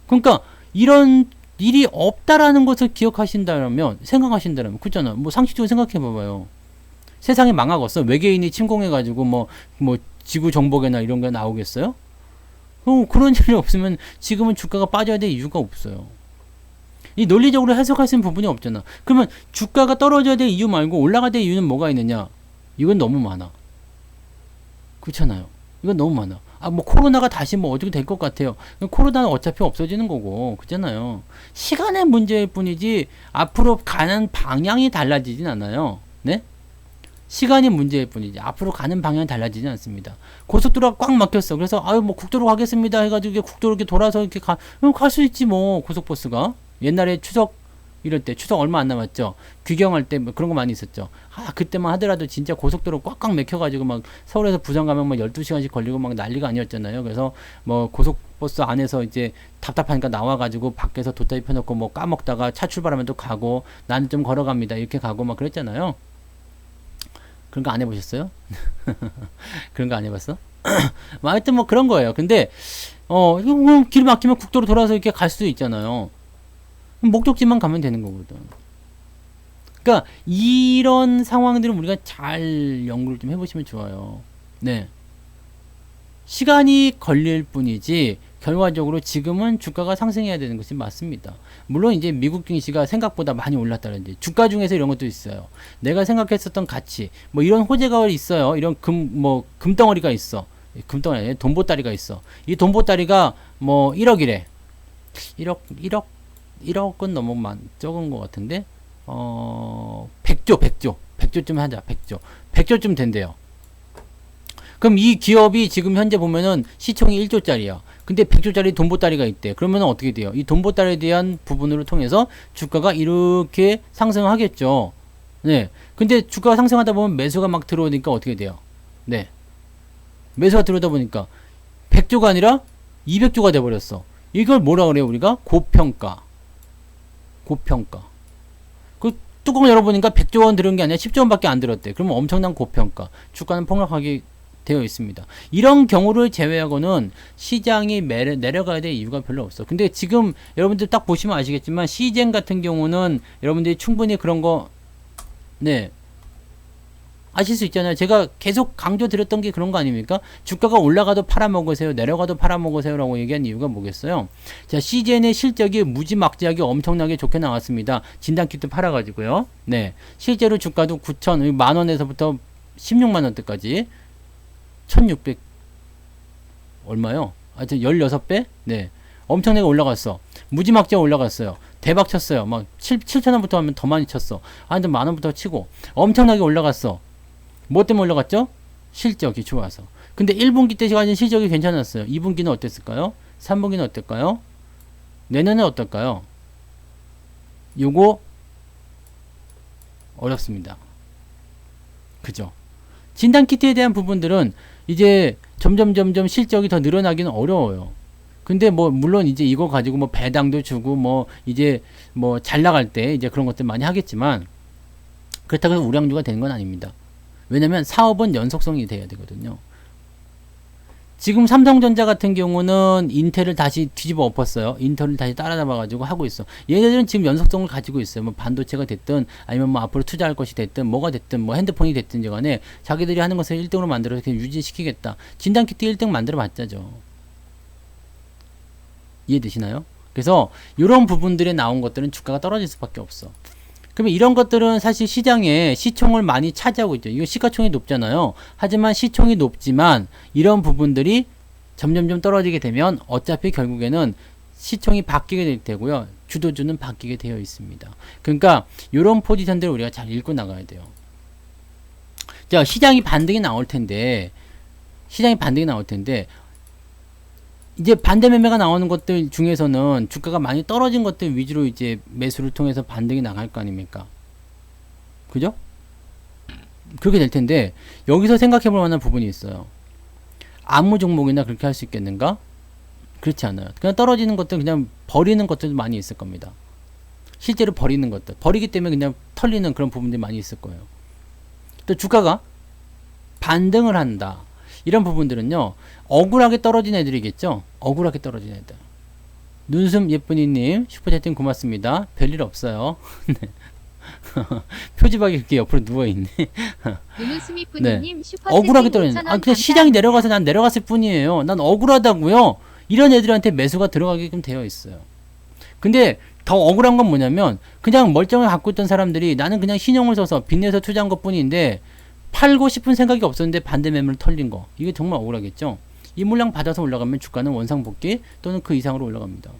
그러니까 이런 일이 없다라는 것을 기억하신다면, 생각하신다면, 그렇잖아. 뭐 상식적으로 생각해 봐봐요. 세상이 망하겠어. 외계인이 침공해가지고 뭐 지구 정복이나 이런 게 나오겠어요? 그런 일이 없으면 지금은 주가가 빠져야 될 이유가 없어요. 이 논리적으로 해석할 수 있는 부분이 없잖아. 그러면 주가가 떨어져야 될 이유 말고 올라가야 될 이유는 뭐가 있느냐? 이건 너무 많아. 그렇잖아요. 이건 너무 많아. 뭐 코로나가 다시 뭐 어떻게 될 것 같아요. 코로나는 어차피 없어지는 거고, 그렇잖아요. 시간의 문제일 뿐이지 앞으로 가는 방향이 달라지진 않아요. 네? 시간이 문제일 뿐이지 앞으로 가는 방향이 달라지지 않습니다. 고속도로가 꽉 막혔어. 그래서 뭐 국도로 가겠습니다 해가지고 국도로 이렇게 돌아서 이렇게 갈 수 있지 뭐. 고속버스가 옛날에 추석 이럴 때 추석 얼마 안 남았죠. 귀경할 때 뭐 그런 거 많이 있었죠. 그때만 하더라도 진짜 고속도로 꽉꽉 막혀가지고 막 서울에서 부산 가면 막 12시간씩 걸리고 막 난리가 아니었잖아요. 그래서 뭐 고속버스 안에서 이제 답답하니까 나와가지고 밖에서 돗자리 펴놓고 뭐 까먹다가 차 출발하면 또 가고 나는 좀 걸어갑니다. 이렇게 가고 막 그랬잖아요. 그런 거 안 해보셨어요? 그런 거 안 해봤어? 뭐 하여튼 뭐 그런 거예요. 근데 이거 길 막히면 국도로 돌아서 이렇게 갈 수도 있잖아요. 목적지만 가면 되는 거거든. 그러니까 이런 상황들은 우리가 잘 연구를 좀 해보시면 좋아요. 네. 시간이 걸릴 뿐이지 결과적으로 지금은 주가가 상승해야 되는 것이 맞습니다. 물론 이제 미국 증시가 생각보다 많이 올랐다든지 주가 중에서 이런 것도 있어요. 내가 생각했었던 가치 뭐 이런 호재가 있어요. 이런 금덩어리가 있어. 금덩어리 아니에요. 돈보따리가 있어. 이 돈보따리가 뭐 1억이래. 1억은 너무 적은 것 같은데, 100조쯤 하자. 100조쯤 된대요. 그럼 이 기업이 지금 현재 보면은 시총이 1조짜리야. 근데 100조짜리 돈보따리가 있대. 그러면 어떻게 돼요? 이 돈보따리에 대한 부분을 통해서 주가가 이렇게 상승하겠죠. 네. 근데 주가가 상승하다 보면 매수가 막 들어오니까 어떻게 돼요? 네. 매수가 들어오다 보니까 100조가 아니라 200조가 돼버렸어. 이걸 뭐라 그래요, 우리가? 고평가. 그 뚜껑 열어보니까 100조 원 들은 게 아니라 10조 원밖에 안 들었대. 그러면 엄청난 고평가. 주가는 폭락하게 되어 있습니다. 이런 경우를 제외하고는 시장이 내려가야 될 이유가 별로 없어. 근데 지금 여러분들 딱 보시면 아시겠지만 시젠 같은 경우는 여러분들이 충분히 그런 거 네 아실 수 있잖아요. 제가 계속 강조 드렸던 게 그런 거 아닙니까? 주가가 올라가도 팔아먹으세요. 내려가도 팔아먹으세요. 라고 얘기한 이유가 뭐겠어요? 자, 시젠의 실적이 무지막지하게 엄청나게 좋게 나왔습니다. 진단키트 팔아가지고요. 네. 실제로 주가도 9천, 만원에서부터 16만원대까지 1600, 얼마요? 하여튼 16배? 네. 엄청나게 올라갔어. 무지막지하게 올라갔어요. 대박 쳤어요. 막 7천원부터 하면 더 많이 쳤어. 하여튼 만원부터 치고. 엄청나게 올라갔어. 뭐 때문에 올라갔죠? 실적이 좋아서. 근데 1분기 때 가진 실적이 괜찮았어요. 2분기는 어땠을까요? 3분기는 어떨까요? 내년은 어떨까요? 요거 어렵습니다. 그죠? 진단키트에 대한 부분들은 이제 점점 실적이 더 늘어나기는 어려워요. 근데 뭐 물론 이제 이거 가지고 뭐 배당도 주고 뭐 이제 뭐 잘 나갈 때 이제 그런 것들 많이 하겠지만 그렇다고 해서 우량주가 되는 건 아닙니다. 왜냐면 사업은 연속성이 돼야 되거든요. 지금 삼성전자 같은 경우는 인텔을 다시 뒤집어 엎었어요. 인텔을 다시 따라잡아가지고 하고 있어. 얘네들은 지금 연속성을 가지고 있어요. 뭐 반도체가 됐든 아니면 뭐 앞으로 투자할 것이 됐든 뭐가 됐든 뭐 핸드폰이 됐든 간에 자기들이 하는 것을 1등으로 만들어서 그냥 유지시키겠다. 진단키트 1등 만들어 봤자죠. 이해되시나요? 그래서 이런 부분들에 나온 것들은 주가가 떨어질 수밖에 없어. 그러면 이런 것들은 사실 시장에 시총을 많이 차지하고 있죠. 이거 시가총이 높잖아요. 하지만 시총이 높지만 이런 부분들이 점점 떨어지게 되면 어차피 결국에는 시총이 바뀌게 될 테고요. 주도주는 바뀌게 되어 있습니다. 그러니까 이런 포지션들을 우리가 잘 읽고 나가야 돼요. 자, 시장이 반등이 나올 텐데 이제 반대 매매가 나오는 것들 중에서는 주가가 많이 떨어진 것들 위주로 이제 매수를 통해서 반등이 나갈 거 아닙니까? 그죠? 그렇게 될 텐데 여기서 생각해 볼 만한 부분이 있어요. 아무 종목이나 그렇게 할 수 있겠는가? 그렇지 않아요. 그냥 떨어지는 것들 그냥 버리는 것들도 많이 있을 겁니다. 실제로 버리는 것들. 버리기 때문에 그냥 털리는 그런 부분들이 많이 있을 거예요. 또 주가가 반등을 한다. 이런 부분들은요, 억울하게 떨어진 애들이겠죠? 억울하게 떨어진 애들. 눈숨 예쁜이님, 슈퍼채팅 고맙습니다. 별일 없어요. 네. 표지박이 이렇게 옆으로 누워있네. 눈웃음 이쁜이님, 네. 억울하게 떨어진 애들. 그냥 시장이 내려가서 난 내려갔을 뿐이에요. 난 억울하다고요. 이런 애들한테 매수가 들어가게끔 되어 있어요. 근데 더 억울한 건 뭐냐면, 그냥 멀쩡히 갖고 있던 사람들이 나는 그냥 신용을 써서 빚내서 투자한 것 뿐인데, 팔고 싶은 생각이 없었는데 반대 매물을 털린 거. 이게 정말 억울하겠죠. 이 물량 받아서 올라가면 주가는 원상복귀 또는 그 이상으로 올라갑니다.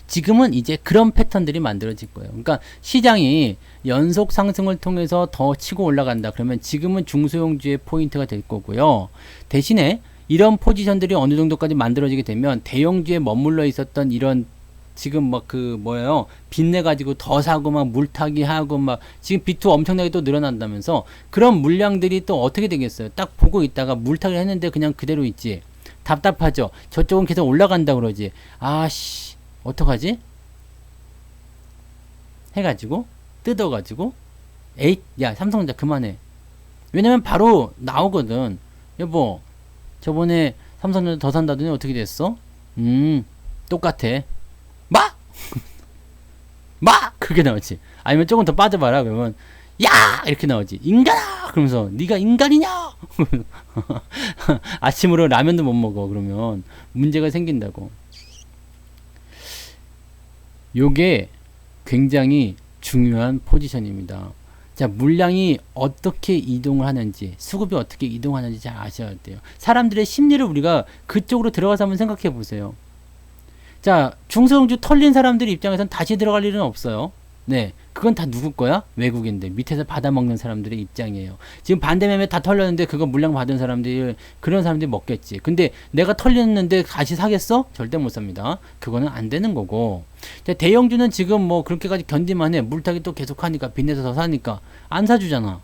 지금은 이제 그런 패턴들이 만들어질 거예요. 그러니까 시장이 연속 상승을 통해서 더 치고 올라간다. 그러면 지금은 중소형주의 포인트가 될 거고요. 대신에 이런 포지션들이 어느 정도까지 만들어지게 되면 대형주에 머물러 있었던 이런 지금 막 뭐예요? 빚내 가지고 더 사고 막 물타기 하고 막 지금 비투 엄청나게 또 늘어난다면서 그런 물량들이 또 어떻게 되겠어요? 딱 보고 있다가 물타기를 했는데 그냥 그대로 있지. 답답하죠. 저쪽은 계속 올라간다 그러지. 아씨, 어떡하지? 해가지고 뜯어가지고 에잇, 야 삼성전자 그만해. 왜냐면 바로 나오거든. 여보, 저번에 삼성전자 더 산다더니 어떻게 됐어? 똑같아. 그렇게 나오지. 아니면 조금 더 빠져봐라. 그러면 야! 이렇게 나오지. 인간아! 그러면서 네가 인간이냐? 아침으로 라면도 못 먹어. 그러면 문제가 생긴다고. 요게 굉장히 중요한 포지션입니다. 자, 물량이 어떻게 이동을 하는지, 수급이 어떻게 이동하는지 잘 아셔야 돼요. 사람들의 심리를 우리가 그쪽으로 들어가서 한번 생각해 보세요. 자, 중소형주 털린 사람들 입장에선 다시 들어갈 일은 없어요. 네, 그건 다 누구 거야? 외국인들, 밑에서 받아먹는 사람들의 입장이에요. 지금 반대매매 다 털렸는데 그거 물량 받은 사람들이, 그런 사람들이 먹겠지. 근데 내가 털렸는데 다시 사겠어? 절대 못 삽니다. 그거는 안 되는 거고. 자, 대형주는 지금 뭐 그렇게까지 견디만 해. 물타기 또 계속 하니까, 빚내서 더 사니까 안 사주잖아.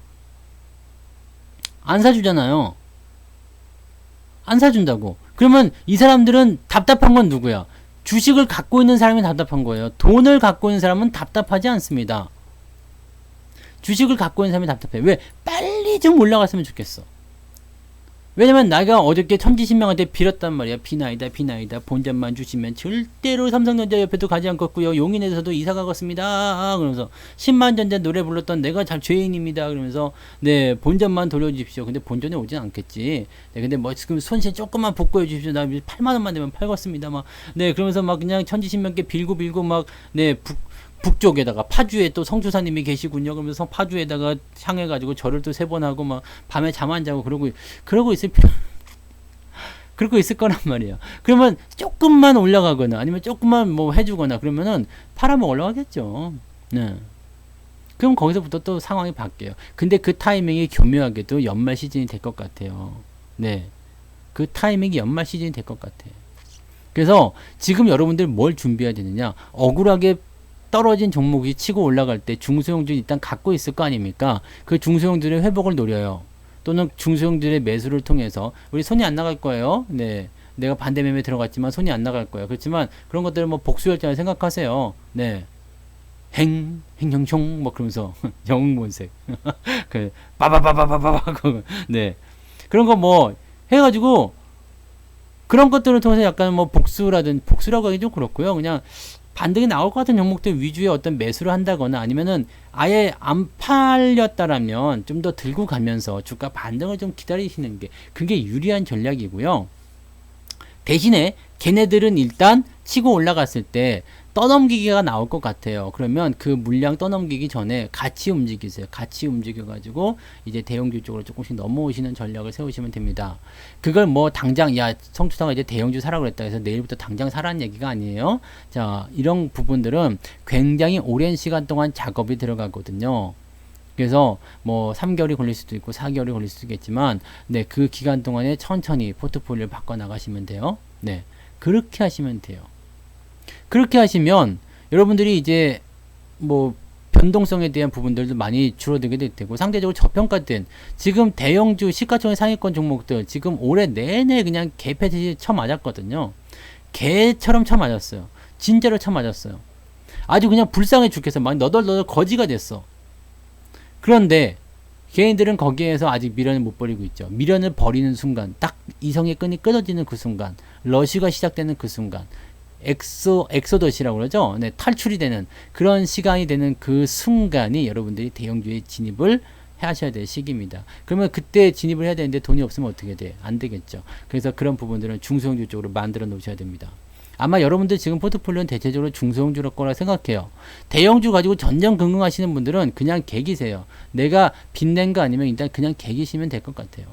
안 사주잖아요. 안 사준다고. 그러면 이 사람들은 답답한 건 누구야? 주식을 갖고 있는 사람이 답답한 거예요. 돈을 갖고 있는 사람은 답답하지 않습니다. 주식을 갖고 있는 사람이 답답해. 왜? 빨리 좀 올라갔으면 좋겠어. 왜냐면 내가 어저께 천지신명한테 빌었단 말이야. 비나이다 비나이다, 본전만 주시면 절대로 삼성전자 옆에도 가지 않겠고요, 용인에서도 이사 가겠습니다 그러면서 10만전자 노래 불렀던 내가 잘 죄인입니다 그러면서, 네, 본전만 돌려주십시오. 근데 본전에 오진 않겠지. 네, 근데 뭐 지금 손실 조금만 복구해 주십시오. 나 8만원만 되면 팔겠습니다 막. 네, 그러면서 막 그냥 천지신명께 빌고 막, 네, 북쪽에다가 파주에 또 성주사님이 계시군요. 그러면서 파주에다가 향해가지고 절을 또 3번 하고 막 밤에 잠 안 자고 그러고 있을 그러고 있을 거란 말이에요. 그러면 조금만 올라가거나 아니면 조금만 뭐 해주거나 그러면은 팔아먹 올라가겠죠. 네. 그럼 거기서부터 또 상황이 바뀌어요. 근데 그 타이밍이 교묘하게도 연말 시즌이 될 것 같아요. 네. 그 타이밍이 연말 시즌이 될 것 같아요. 그래서 지금 여러분들 뭘 준비해야 되느냐? 억울하게 떨어진 종목이 치고 올라갈 때 중소형주는 일단 갖고 있을 거 아닙니까? 그 중소형들의 회복을 노려요. 또는 중소형들의 매수를 통해서 우리 손이 안 나갈 거예요. 네, 내가 반대 매매 들어갔지만 손이 안 나갈 거예요. 그렇지만 그런 것들을 뭐 복수열전을 생각하세요. 네, 행형총 뭐 그러면서 영웅본색 그 빠바바바바바바 네, 그런 거 뭐 해가지고 그런 것들을 통해서 약간 뭐 복수라고 하기 좀 그렇고요. 그냥 반등이 나올 것 같은 종목들 위주의 어떤 매수를 한다거나 아니면은 아예 안 팔렸다라면 좀 더 들고 가면서 주가 반등을 좀 기다리시는 게 그게 유리한 전략이고요. 대신에 걔네들은 일단 치고 올라갔을 때 떠넘기기가 나올 것 같아요. 그러면 그 물량 떠넘기기 전에 같이 움직이세요. 같이 움직여가지고 이제 대형주 쪽으로 조금씩 넘어오시는 전략을 세우시면 됩니다. 그걸 뭐 당장 야 성추사가 이제 대형주 사라고 그랬다 해서 내일부터 당장 사라는 얘기가 아니에요. 자, 이런 부분들은 굉장히 오랜 시간 동안 작업이 들어가거든요. 그래서 뭐 3개월이 걸릴 수도 있고 4개월이 걸릴 수도 있겠지만, 네, 그 기간 동안에 천천히 포트폴리오를 바꿔 나가시면 돼요. 네, 그렇게 하시면 돼요. 그렇게 하시면 여러분들이 이제 뭐 변동성에 대한 부분들도 많이 줄어들게 될 테고, 상대적으로 저평가된 지금 대형주 시가총액 상위권 종목들 지금 올해 내내 그냥 개패듯이 쳐맞았거든요. 개처럼 쳐맞았어요. 진짜로 쳐맞았어요. 아주 그냥 불쌍해 죽겠어. 막 너덜너덜 거지가 됐어. 그런데 개인들은 거기에서 아직 미련을 못 버리고 있죠. 미련을 버리는 순간, 딱 이성의 끈이 끊어지는 그 순간, 러쉬가 시작되는 그 순간, 엑소더시라고 그러죠. 네, 탈출이 되는 그런 시간이 되는 그 순간이 여러분들이 대형주에 진입을 하셔야 될 시기입니다. 그러면 그때 진입을 해야 되는데 돈이 없으면 어떻게 돼? 안 되겠죠. 그래서 그런 부분들은 중소형주 쪽으로 만들어 놓으셔야 됩니다. 아마 여러분들 지금 포트폴리오는 대체적으로 중소형주일 거라 생각해요. 대형주 가지고 전전긍긍 하시는 분들은 그냥 개기세요. 내가 빚낸 거 아니면 일단 그냥 개기시면 될 것 같아요.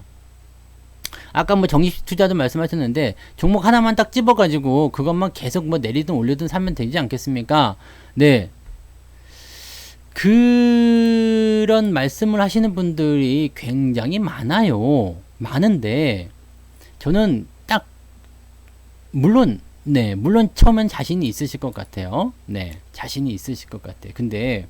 아까 뭐 적립식 투자도 말씀하셨는데 종목 하나만 딱 집어가지고 그것만 계속 뭐 내리든 올리든 사면 되지 않겠습니까? 네. 그런 말씀을 하시는 분들이 굉장히 많아요. 많은데 저는 딱 물론 처음엔 자신이 있으실 것 같아요. 네, 자신이 있으실 것 같아요. 근데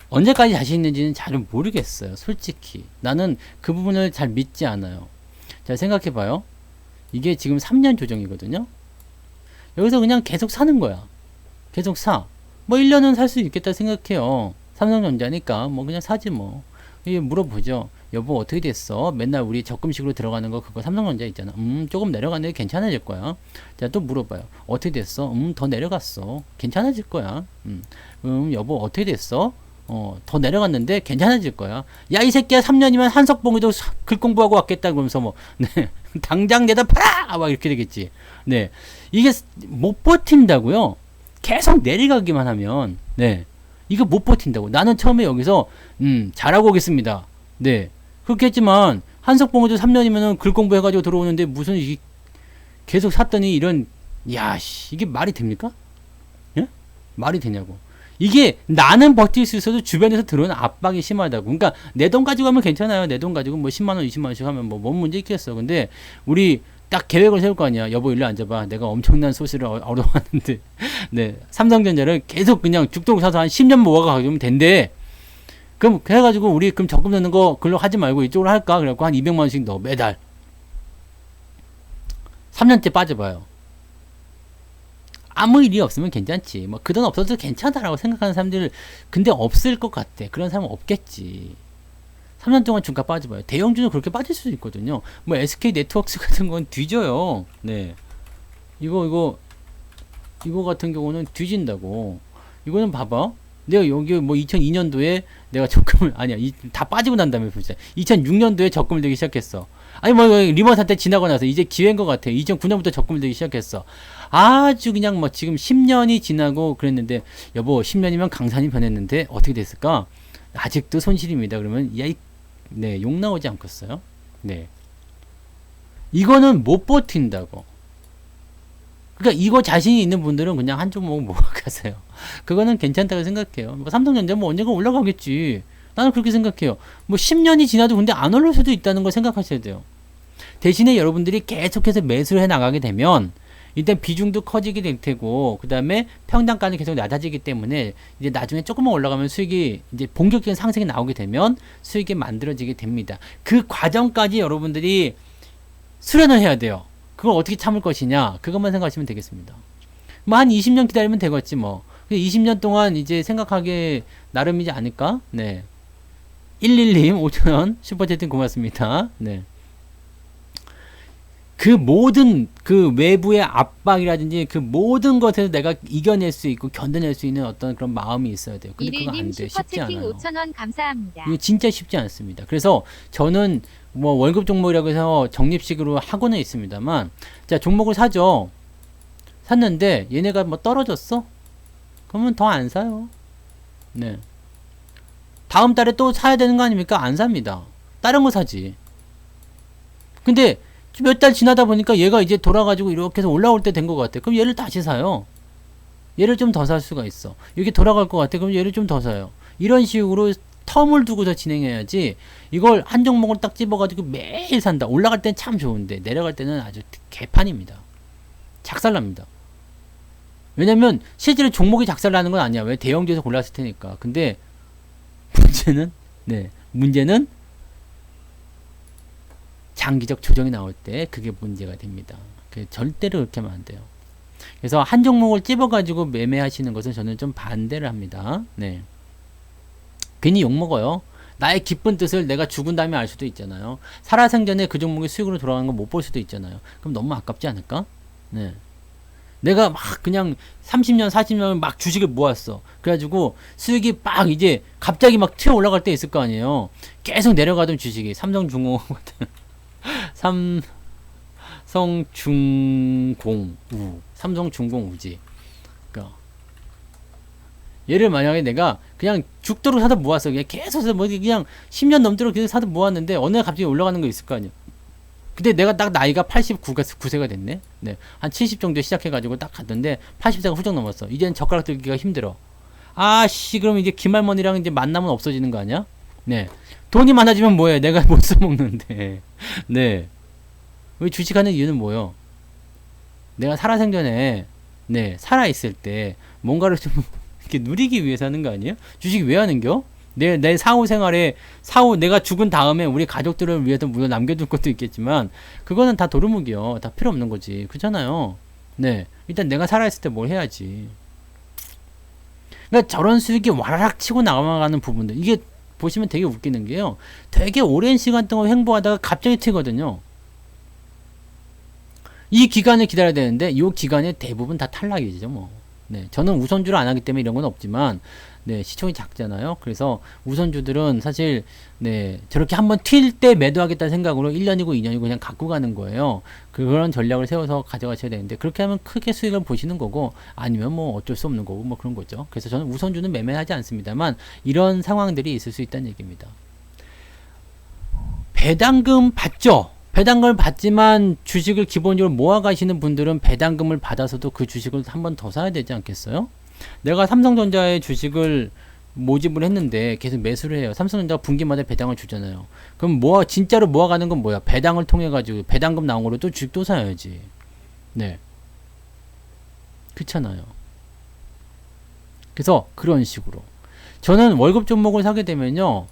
언제까지 자신 있는지는 잘 모르겠어요. 솔직히 나는 그 부분을 잘 믿지 않아요. 자, 생각해봐요. 이게 지금 3년 조정이거든요. 여기서 그냥 계속 사는 거야. 계속 사. 뭐 1년은 살 수 있겠다 생각해요. 삼성전자니까 뭐 그냥 사지 뭐. 이게 물어보죠. 여보 어떻게 됐어? 맨날 우리 적금식으로 들어가는 거 그거 삼성전자 있잖아. 조금 내려갔는데 괜찮아질 거야. 자, 또 물어봐요. 어떻게 됐어? 더 내려갔어. 괜찮아질 거야. 여보 어떻게 됐어? 더 내려갔는데 괜찮아질 거야. 야, 이 새끼야 3년이면 한석봉이도 글 공부하고 왔겠다 그러면서 뭐, 네. 당장 내다 팔아! 막 이렇게 되겠지. 네. 이게 못 버틴다고요. 계속 내려가기만 하면, 네. 이거 못 버틴다고. 나는 처음에 여기서, 잘하고 오겠습니다. 네. 그렇게 했지만, 한석봉어도 3년이면은 글 공부해가지고 들어오는데 무슨, 계속 샀더니 이런, 이게 말이 됩니까? 예? 말이 되냐고. 이게 나는 버틸 수 있어도 주변에서 들어오는 압박이 심하다고. 그러니까 내 돈 가지고 하면 괜찮아요. 내 돈 가지고 뭐 10만 원, 20만 원씩 하면 뭐 뭔 문제 있겠어. 근데 우리 딱 계획을 세울 거 아니야. 여보 일로 앉아봐. 내가 엄청난 소스를 얻어왔는데 네 삼성전자를 계속 그냥 죽도록 사서 한 10년 모아가 가지고 된대. 그럼 해가지고 우리 그럼 적금 넣는 거 글로 하지 말고 이쪽으로 할까? 그래갖고 한 200만 원씩 넣어 매달. 3년째 빠져봐요. 아무 일이 없으면 괜찮지. 뭐 그 돈 없어도 괜찮다라고 생각하는 사람들 근데 없을 것 같아. 그런 사람은 없겠지. 3년 동안 주가 빠져봐요. 대형주는 그렇게 빠질 수도 있거든요. 뭐 SK 네트워크스 같은 건 뒤져요. 네. 이거 같은 경우는 뒤진다고. 이거는 봐봐. 내가 여기 뭐 2002년도에 내가 적금을 아니야. 다 빠지고 난 다음에 보자. 2006년도에 적금을 들기 시작했어. 아니 뭐 리먼 사태 지나고 나서 이제 기회인 것 같아. 2009년부터 적금을 들기 시작했어. 아주 그냥 뭐 지금 10년이 지나고 그랬는데 여보 10년이면 강산이 변했는데 어떻게 됐을까? 아직도 손실입니다. 그러면 네, 욕 나오지 않겠어요? 네. 이거는 못 버틴다고. 그러니까 이거 자신이 있는 분들은 그냥 한 종목 모아가세요. 그거는 괜찮다고 생각해요. 뭐 삼성전자 뭐 언젠가 올라가겠지. 나는 그렇게 생각해요. 뭐 10년이 지나도 근데 안 올릴 수도 있다는 걸 생각하셔야 돼요. 대신에 여러분들이 계속해서 매수를 해 나가게 되면 일단 비중도 커지게 될 테고 그 다음에 평단가는 계속 낮아지기 때문에 이제 나중에 조금만 올라가면 수익이 이제 본격적인 상승이 나오게 되면 수익이 만들어지게 됩니다. 그 과정까지 여러분들이 수련을 해야 돼요. 그걸 어떻게 참을 것이냐 그것만 생각하시면 되겠습니다. 뭐 한 20년 기다리면 되겠지 뭐. 20년 동안 이제 생각하기 나름이지 않을까? 네. 11님 5,000원 슈퍼채팅 고맙습니다. 네. 그 모든 그 외부의 압박이라든지 그 모든 것에서 내가 이겨낼 수 있고 견뎌낼 수 있는 어떤 그런 마음이 있어야 돼요. 근데 그거 안 돼요. 쉽지 않아요. 5,000원 감사합니다. 이거 진짜 쉽지 않습니다. 그래서 저는 뭐 월급 종목이라고 해서 적립식으로 하고는 있습니다만 자 종목을 사죠. 샀는데 얘네가 뭐 떨어졌어? 그러면 더 안 사요. 네. 다음 달에 또 사야 되는 거 아닙니까? 안 삽니다. 다른 거 사지. 근데 몇 달 지나다 보니까 얘가 이제 돌아가지고 이렇게 해서 올라올 때 된 것 같아. 그럼 얘를 다시 사요. 얘를 좀 더 살 수가 있어. 이게 돌아갈 것 같아. 그럼 얘를 좀 더 사요. 이런 식으로 텀을 두고서 진행해야지 이걸 한 종목을 딱 집어가지고 매일 산다. 올라갈 땐 참 좋은데 내려갈 때는 아주 개판입니다. 작살납니다. 왜냐면 실제로 종목이 작살나는 건 아니야. 왜? 대형주에서 골랐을 테니까. 근데 문제는 장기적 조정이 나올 때 그게 문제가 됩니다. 절대로 그렇게 하면 안 돼요. 그래서 한 종목을 찝어가지고 매매하시는 것은 저는 좀 반대를 합니다. 네. 괜히 욕먹어요. 나의 기쁜 뜻을 내가 죽은 다음에 알 수도 있잖아요. 살아생전에 그 종목이 수익으로 돌아가는 거 못 볼 수도 있잖아요. 그럼 너무 아깝지 않을까? 네. 내가 막 그냥 30년, 40년 막 주식을 모았어. 그래가지고 수익이 막 이제 갑자기 막 튀어 올라갈 때 있을 거 아니에요. 계속 내려가던 주식이 삼성중공 삼성중공우지. 그러니까 얘를 만약에 내가 그냥 죽도록 사다 모았어. 그냥 계속 사서 뭐 그냥 10년 넘도록 계속 사다 모았는데 어느 날 갑자기 올라가는 거 있을 거 아니야. 근데 내가 딱 나이가 89세가 됐네. 네. 한 70 정도 시작해가지고 딱 갔는데 80세가 훌쩍 넘었어. 이제는 젓가락 들기가 힘들어. 아씨, 그럼 이제 기말머니랑 이제 만나면 없어지는 거 아니야? 네. 돈이 많아지면 뭐해? 내가 못 써먹는데. 네. 왜 주식하는 이유는 뭐요? 내가 살아생전에, 네, 살아있을 때 뭔가를 좀 이렇게 누리기 위해서 하는 거 아니에요? 주식 왜 하는겨? 내 사후 생활에 내가 죽은 다음에 우리 가족들을 위해서 물론 남겨둘 것도 있겠지만 그거는 다 도루묵이요. 다 필요 없는 거지. 그렇잖아요. 네. 일단 내가 살아있을 때 뭘 해야지. 그러니까 저런 수익이 와라락 치고 나가는 부분들 이게 보시면 되게 웃기는 게요. 되게 오랜 시간 동안 횡보하다가 갑자기 튀거든요. 이 기간을 기다려야 되는데 이 기간에 대부분 다 탈락이죠. 뭐. 네, 저는 우선주를 안 하기 때문에 이런 건 없지만, 네, 시총이 작잖아요. 그래서 우선주들은 사실, 네, 저렇게 한번 튈 때 매도하겠다는 생각으로 1년이고 2년이고 그냥 갖고 가는 거예요. 그런 전략을 세워서 가져가셔야 되는데, 그렇게 하면 크게 수익을 보시는 거고, 아니면 뭐 어쩔 수 없는 거고, 뭐 그런 거죠. 그래서 저는 우선주는 매매하지 않습니다만, 이런 상황들이 있을 수 있다는 얘기입니다. 배당금 받죠? 배당금을 받지만 주식을 기본적으로 모아 가시는 분들은 배당금을 받아서도 그 주식을 한 번 더 사야 되지 않겠어요? 내가 삼성전자의 주식을 모집을 했는데 계속 매수를 해요. 삼성전자가 분기마다 배당을 주잖아요. 그럼 진짜로 모아가는 건 뭐야? 배당을 통해 가지고 배당금 나온 걸로 또 주식 또 사야지. 네. 그렇잖아요. 그래서 그런 식으로. 저는 월급 종목을 사게 되면요.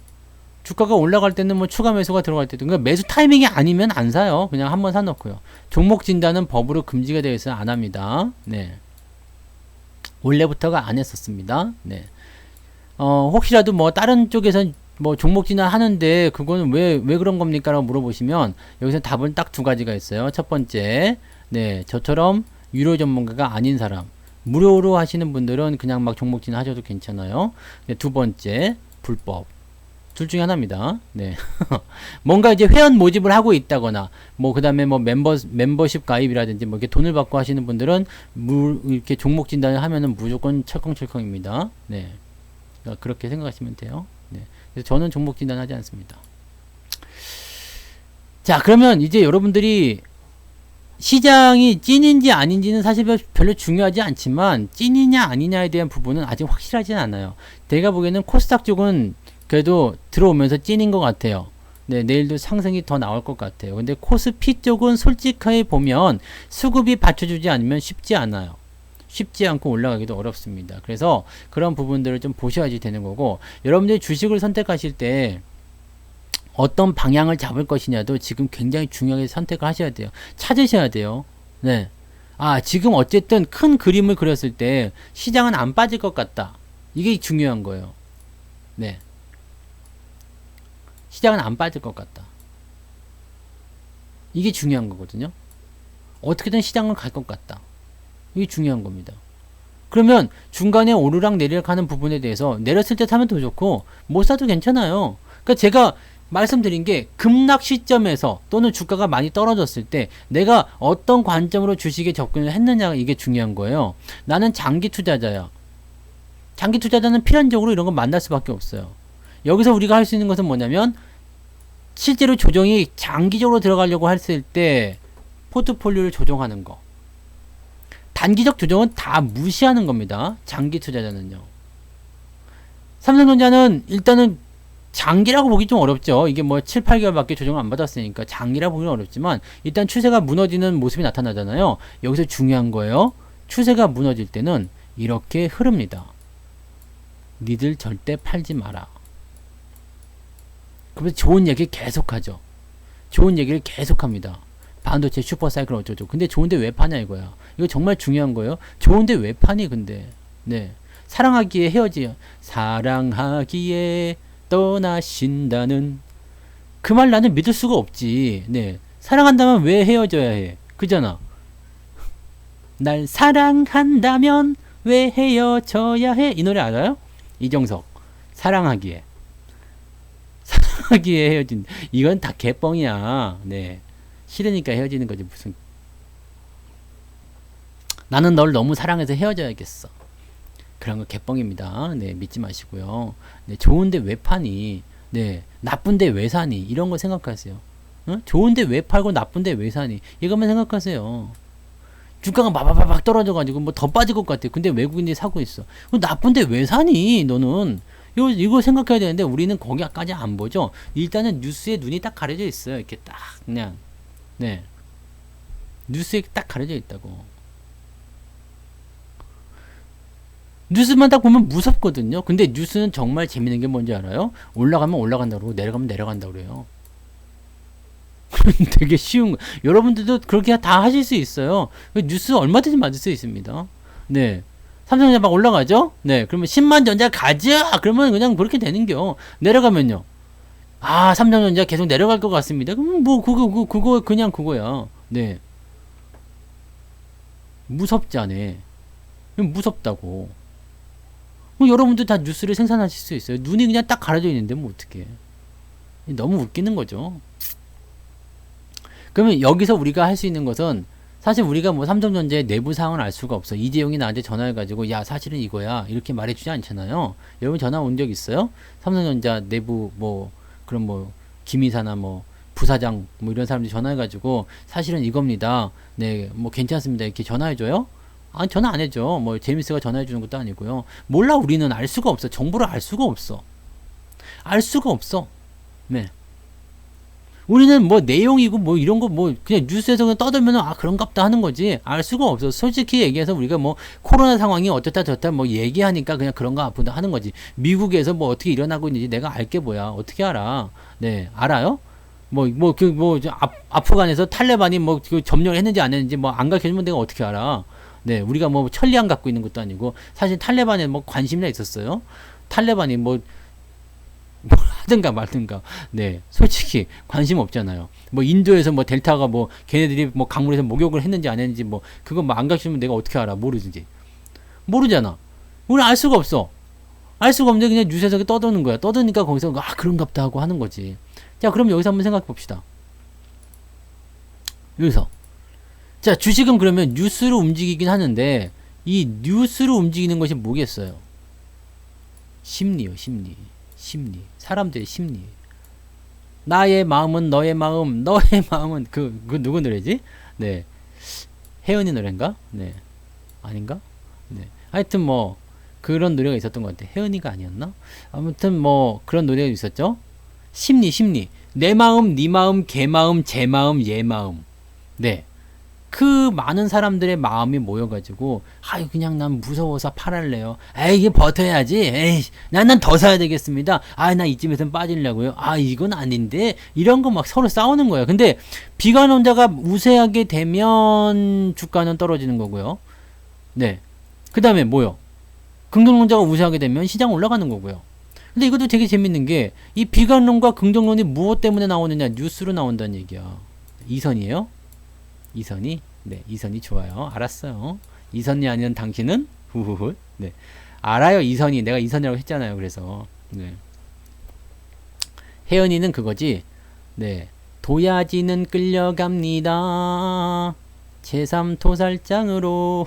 주가가 올라갈 때는 뭐 추가 매수가 들어갈 때도, 그러니까 매수 타이밍이 아니면 안 사요. 그냥 한번 사놓고요. 종목 진단은 법으로 금지가 되어 있어서 안 합니다. 네. 원래부터가 안 했었습니다. 네. 혹시라도 뭐 다른 쪽에서 뭐 종목 진단 하는데 그거는 왜 그런 겁니까? 라고 물어보시면 여기서 답은 딱 두 가지가 있어요. 첫 번째, 네, 저처럼 유료 전문가가 아닌 사람, 무료로 하시는 분들은 그냥 막 종목 진단 하셔도 괜찮아요. 네, 두 번째, 불법. 둘 중에 하나입니다. 네. 뭔가 이제 회원 모집을 하고 있다거나, 뭐, 그 다음에 뭐 멤버십 가입이라든지, 뭐, 이렇게 돈을 받고 하시는 분들은, 이렇게 종목 진단을 하면은 무조건 철컹철컹입니다. 네. 그러니까 그렇게 생각하시면 돼요. 네. 그래서 저는 종목 진단 하지 않습니다. 자, 그러면 이제 여러분들이 시장이 찐인지 아닌지는 사실 별로 중요하지 않지만, 찐이냐 아니냐에 대한 부분은 아직 확실하진 않아요. 제가 보기에는 코스닥 쪽은 그래도 들어오면서 찐인 것 같아요. 네, 내일도 상승이 더 나올 것 같아요. 근데 코스피 쪽은 솔직하게 보면 수급이 받쳐주지 않으면 쉽지 않아요. 쉽지 않고 올라가기도 어렵습니다. 그래서 그런 부분들을 좀 보셔야지 되는 거고, 여러분들이 주식을 선택하실 때 어떤 방향을 잡을 것이냐도 지금 굉장히 중요하게 선택을 하셔야 돼요. 찾으셔야 돼요. 네. 아, 지금 어쨌든 큰 그림을 그렸을 때 시장은 안 빠질 것 같다. 이게 중요한 거예요. 네. 시장은 안 빠질 것 같다. 이게 중요한 거거든요. 어떻게든 시장은 갈 것 같다. 이게 중요한 겁니다. 그러면 중간에 오르락 내리락 하는 부분에 대해서 내렸을 때 사면 더 좋고 못 사도 괜찮아요. 그러니까 제가 말씀드린 게 급락 시점에서 또는 주가가 많이 떨어졌을 때 내가 어떤 관점으로 주식에 접근을 했느냐가 이게 중요한 거예요. 나는 장기 투자자야. 장기 투자자는 필연적으로 이런 거 만날 수밖에 없어요. 여기서 우리가 할 수 있는 것은 뭐냐면 실제로 조정이 장기적으로 들어가려고 했을 때 포트폴리오를 조정하는 거. 단기적 조정은 다 무시하는 겁니다. 장기 투자자는요. 삼성전자는 일단은 장기라고 보기 좀 어렵죠. 이게 뭐 7, 8개월밖에 조정을 안 받았으니까 장기라고 보기는 어렵지만 일단 추세가 무너지는 모습이 나타나잖아요. 여기서 중요한 거예요. 추세가 무너질 때는 이렇게 흐릅니다. 니들 절대 팔지 마라. 그래서 좋은 얘기 계속하죠. 좋은 얘기를 계속합니다. 반도체 슈퍼사이클 어쩌죠. 근데 좋은데 왜 파냐 이거야. 이거 정말 중요한 거예요. 좋은데 왜 파니 근데. 네. 사랑하기에 헤어지요. 사랑하기에 떠나신다는 그 말 나는 믿을 수가 없지. 네. 사랑한다면 왜 헤어져야 해? 그잖아. 날 사랑한다면 왜 헤어져야 해? 이 노래 알아요? 이정석. 사랑하기에. 사랑하기에 헤어진. 이건 다 개뻥이야. 네. 싫으니까 헤어지는 거지 무슨. 나는 널 너무 사랑해서 헤어져야겠어. 그런 거 개뻥입니다. 네, 믿지 마시고요. 네, 좋은데 왜 파니? 네, 나쁜데 왜 사니? 이런 거 생각하세요. 어? 좋은데 왜 팔고 나쁜데 왜 사니? 이것만 생각하세요. 주가가 마바바박 떨어져가지고 뭐 더 빠질 것 같아. 근데 외국인들이 사고 있어. 나쁜데 왜 사니? 너는 이거 생각해야 되는데 우리는 거기까지 안 보죠. 일단은 뉴스에 눈이 딱 가려져 있어요. 이렇게 딱 그냥 네 뉴스에 딱 가려져 있다고. 뉴스만 딱 보면 무섭거든요. 근데 뉴스는 정말 재밌는 게 뭔지 알아요? 올라가면 올라간다 그러고 내려가면 내려간다 그래요. 되게 쉬운 거. 여러분들도 그렇게 다 하실 수 있어요. 뉴스 얼마든지 맞을 수 있습니다. 네. 삼성전자 막 올라가죠? 네. 그러면 10만 전자 가자! 그러면 그냥 그렇게 되는겨. 내려가면요. 아, 삼성전자 계속 내려갈 것 같습니다. 그럼 뭐, 그거, 그냥 그거야. 네. 무섭지 않아. 무섭다고. 뭐 여러분도 다 뉴스를 생산하실 수 있어요. 눈이 그냥 딱 가려져 있는데 뭐 어떡해. 너무 웃기는 거죠. 그러면 여기서 우리가 할 수 있는 것은 사실 우리가 뭐 삼성전자의 내부 상황을 알 수가 없어. 이재용이 나한테 전화해가지고 야 사실은 이거야 이렇게 말해주지 않잖아요. 여러분 전화 온 적 있어요? 삼성전자 내부 뭐 그런 뭐 김이사나 뭐 부사장 뭐 이런 사람들이 전화해가지고 사실은 이겁니다. 네 뭐 괜찮습니다. 이렇게 전화해줘요? 아니 전화 안 해줘. 뭐 제임스가 전화해주는 것도 아니고요. 몰라. 우리는 알 수가 없어. 정보를 알 수가 없어. 알 수가 없어. 네. 우리는 뭐 내용이고 뭐 이런 거 뭐 그냥 뉴스에서 그냥 떠들면 아 그런갑다 하는 거지 알 수가 없어. 솔직히 얘기해서 우리가 뭐 코로나 상황이 어떻다 저렇다 뭐 얘기하니까 그냥 그런가 아프다 하는 거지. 미국에서 뭐 어떻게 일어나고 있는지 내가 알 게 뭐야. 어떻게 알아. 네 알아요? 아프간에서 탈레반이 뭐 그 점령을 했는지 안 했는지 뭐 안 가르쳐주면 내가 어떻게 알아. 네 우리가 뭐 천리안 갖고 있는 것도 아니고 사실 탈레반에 뭐 관심이나 있었어요. 탈레반이 뭐 하든가 말든가. 네 솔직히 관심 없잖아요. 뭐 인도에서 뭐 델타가 뭐 걔네들이 뭐 강물에서 목욕을 했는지 안 했는지 뭐 그거 뭐 안 가르치면 내가 어떻게 알아. 모르잖아. 우리 알 수가 없어. 알 수가 없는데 그냥 뉴스에서 떠드는 거야. 떠드니까 거기서 아 그런갑다 하고 하는 거지. 자 그럼 여기서 한번 생각해 봅시다. 여기서 자 주식은 그러면 뉴스로 움직이긴 하는데 이 뉴스로 움직이는 것이 뭐겠어요? 심리요. 심리. 사람들의 심리. 나의 마음은 너의 마음, 너의 마음은 그 누구 노래지? 네. 혜연이 노래인가? 네. 아닌가? 네. 하여튼 뭐 그런 노래가 있었던 것 같아. 혜연이가 아니었나? 아무튼 뭐 그런 노래가 있었죠. 심리. 내 마음, 네 마음, 걔 마음, 제 마음, 얘 마음. 네. 그 많은 사람들의 마음이 모여가지고 아유 그냥 난 무서워서 팔할래요. 에이 이게 버텨야지. 에이 난 더 사야 되겠습니다. 아 나 이쯤에선 빠지려고요. 아 이건 아닌데 이런 거 막 서로 싸우는 거예요. 근데 비관론자가 우세하게 되면 주가는 떨어지는 거고요. 네. 그 다음에 뭐요? 긍정론자가 우세하게 되면 시장 올라가는 거고요. 근데 이것도 되게 재밌는 게 이 비관론과 긍정론이 무엇 때문에 나오느냐 뉴스로 나온다는 얘기야. 이선이에요? 이선이? 네, 이선이 좋아요. 알았어요. 이선이 아니면 당신은? 후후후. 네. 알아요, 이선이. 내가 이선이라고 했잖아요. 그래서. 네. 혜연이는 그거지. 네. 도야지는 끌려갑니다. 제3토살장으로.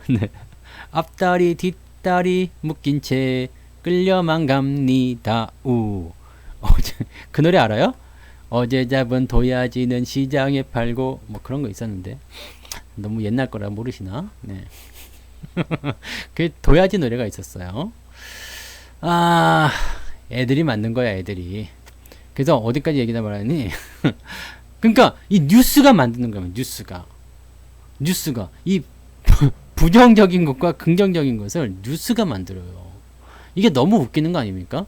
네. 앞다리, 뒷다리 묶인 채 끌려만 갑니다. 우. 그 노래 알아요? 어제 잡은 도야지는 시장에 팔고 뭐 그런 거 있었는데 너무 옛날 거라 모르시나? 네. 그 도야지 노래가 있었어요. 아 애들이 만든 거야 애들이. 그래서 어디까지 얘기나 말하니? 그러니까 이 뉴스가 만드는 거야. 뉴스가 이 부정적인 것과 긍정적인 것을 뉴스가 만들어요. 이게 너무 웃기는 거 아닙니까?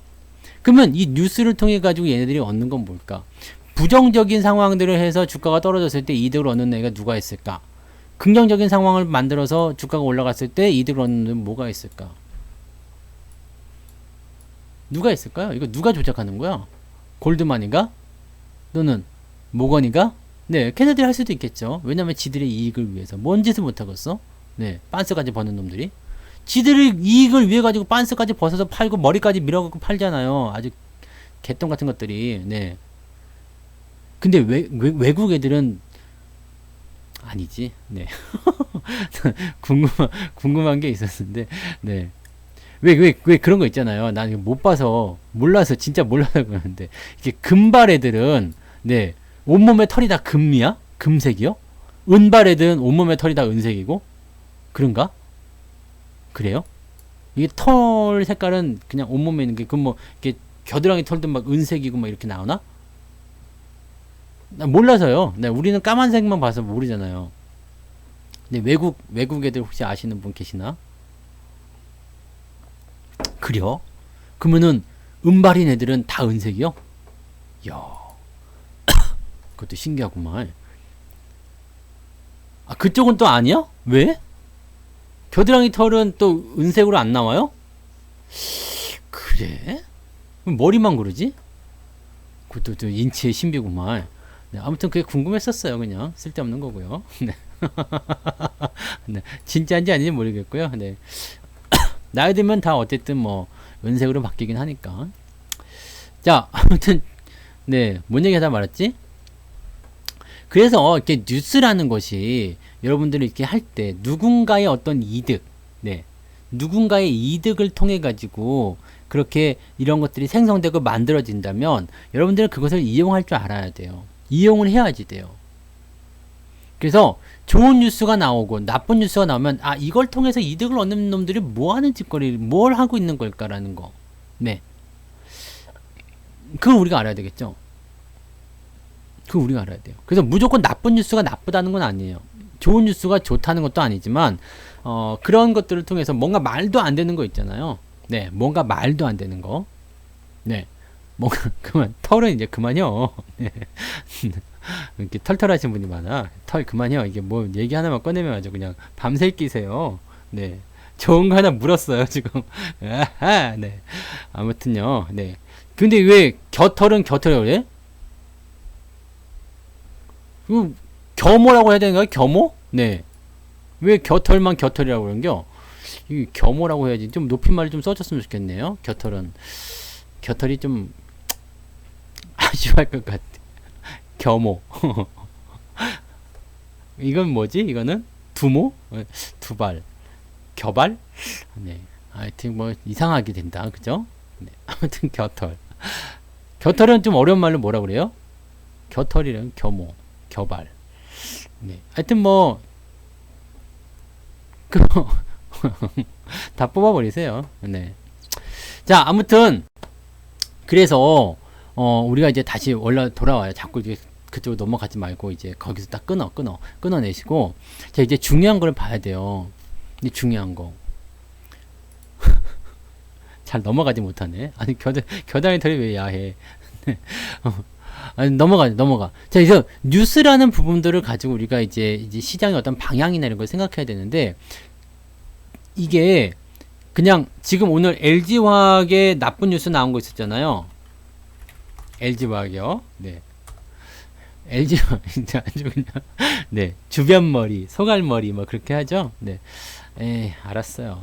그러면 이 뉴스를 통해 가지고 얘네들이 얻는 건 뭘까? 부정적인 상황들을 해서 주가가 떨어졌을 때 이득을 얻는 애가 누가 있을까? 긍정적인 상황을 만들어서 주가가 올라갔을 때 이득을 얻는 애는 뭐가 있을까? 누가 있을까요? 이거 누가 조작하는 거야? 골드만인가? 또는 모건이가? 네, 걔네들이 할 수도 있겠죠. 왜냐면 지들의 이익을 위해서. 뭔 짓을 못하겠어? 네, 빤스까지 버는 놈들이. 지들의 이익을 위해 가지고 빤스까지 벗어서 팔고 머리까지 밀어갖고 팔잖아요. 아주 개똥 같은 것들이. 네. 근데 외국 애들은 아니지. 네. 궁금한 게 있었는데. 네. 왜 그런 거 있잖아요. 난 이거 못 봐서 몰라서 진짜 몰라서 그러는데 이게 금발 애들은 네. 온몸에 털이 다 금이야? 금색이요? 은발 애들은 온몸에 털이 다 은색이고? 그런가? 그래요? 이게 털 색깔은 그냥 온몸에 있는 게, 그 뭐, 이렇게 겨드랑이 털도 막 은색이고 막 이렇게 나오나? 나 몰라서요. 네, 우리는 까만색만 봐서 모르잖아요. 근데 외국 애들 혹시 아시는 분 계시나? 그래요? 그러면은, 은발인 애들은 다 은색이요? 이야, 그것도 신기하구만. 아, 그쪽은 또 아니야? 왜? 겨드랑이 털은 또 은색으로 안 나와요? 그래? 머리만 그러지? 그것도 또 인체의 신비구만. 네, 아무튼 그게 궁금했었어요. 그냥 쓸데없는 거고요. 네. 네, 진짜인지 아닌지 모르겠고요. 네. 나이 들면 다 어쨌든 뭐 은색으로 바뀌긴 하니까. 자, 아무튼 네, 뭔 얘기 하다 말았지? 그래서 이렇게 뉴스라는 것이 여러분들이 이렇게 할 때 누군가의 어떤 이득, 네, 누군가의 이득을 통해 가지고 그렇게 이런 것들이 생성되고 만들어진다면 여러분들은 그것을 이용할 줄 알아야 돼요. 이용을 해야지 돼요. 그래서 좋은 뉴스가 나오고 나쁜 뉴스가 나오면 아, 이걸 통해서 이득을 얻는 놈들이 뭐 하는 짓거리, 뭘 하고 있는 걸까라는 거. 네. 그걸 우리가 알아야 되겠죠. 그거 우리가 알아야 돼요. 그래서 무조건 나쁜 뉴스가 나쁘다는 건 아니에요. 좋은 뉴스가 좋다는 것도 아니지만 그런 것들을 통해서 뭔가 말도 안 되는 거 있잖아요. 네, 뭔가 말도 안 되는 거. 네, 뭔가 그만 털은 이제 그만요. 네. 이렇게 털털하신 분이 많아. 털 그만요. 이게 뭐 얘기 하나만 꺼내면 아주 그냥 밤새 끼세요. 네, 좋은 거 하나 물었어요 지금. 아하, 네, 아무튼요. 네, 근데 왜 겨털은 겨털이라고 그래? 겸호라고 해야 되는가요? 겸호? 네. 왜 겨털만 겨털이라고 그런겨? 이 겸호라고 해야지. 좀 높임말을 좀 써줬으면 좋겠네요. 겨털은. 겨털이 좀 아쉬워할 것 같아. 겸호. 이건 뭐지? 이거는 두모? 두발. 겨발? 네. 하여튼 뭐 이상하게 된다. 그죠? 네. 아무튼 겨털. 겨털은 좀 어려운 말로 뭐라 그래요? 겨털이랑 겸호. 겨발. 네. 하여튼 뭐, 다 뽑아버리세요. 네. 자, 아무튼, 그래서, 우리가 이제 다시 돌아와요. 자꾸 이제 그쪽으로 넘어가지 말고, 이제 거기서 딱 끊어내시고, 자, 이제 중요한 걸 봐야 돼요. 이제 중요한 거. 잘 넘어가지 못하네. 아니, 겨드랑이 털이 왜 야해. 아니, 넘어가. 자, 그래서 뉴스라는 부분들을 가지고 우리가 이제 시장의 어떤 방향이나 이런 걸 생각해야 되는데, 이게 그냥 지금 오늘 LG화학의 나쁜 뉴스 나온 거 있었잖아요. LG화학이요. 네. LG화학, 이제 아주 그냥, 네. 주변머리, 소갈머리, 뭐 그렇게 하죠. 네. 에이, 알았어요.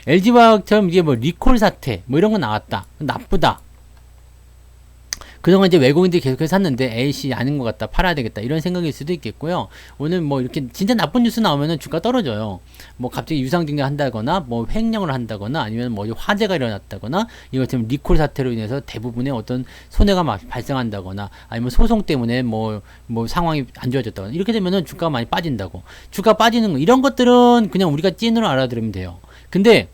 LG화학처럼 이게 뭐 리콜 사태, 뭐 이런 거 나왔다. 나쁘다. 그동안 이제 외국인들이 계속해서 샀는데 에이씨 아닌 것 같다, 팔아야 되겠다, 이런 생각일 수도 있겠고요. 오늘 뭐 이렇게 진짜 나쁜 뉴스 나오면은 주가 떨어져요. 뭐 갑자기 유상증자 한다거나 뭐 횡령을 한다거나 아니면 뭐 화재가 일어났다거나 이것처럼 리콜 사태로 인해서 대부분의 어떤 손해가 막 발생한다거나 아니면 소송 때문에 뭐 상황이 안 좋아졌다거나 이렇게 되면은 주가가 많이 빠진다고. 주가 빠지는 거 이런 것들은 그냥 우리가 찐으로 알아들으면 돼요. 근데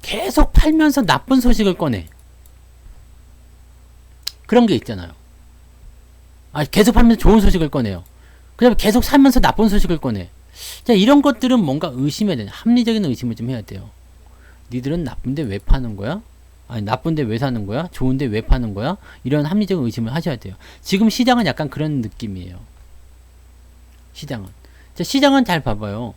계속 팔면서 나쁜 소식을 꺼내. 그런 게 있잖아요. 아, 계속 팔면서 좋은 소식을 꺼내요. 그 다음에 계속 살면서 나쁜 소식을 꺼내. 자, 이런 것들은 뭔가 의심해야 돼요. 합리적인 의심을 좀 해야 돼요. 니들은 나쁜데 왜 파는 거야? 아니, 나쁜데 왜 사는 거야? 좋은데 왜 파는 거야? 이런 합리적인 의심을 하셔야 돼요. 지금 시장은 약간 그런 느낌이에요. 시장은. 자, 시장은 잘 봐봐요.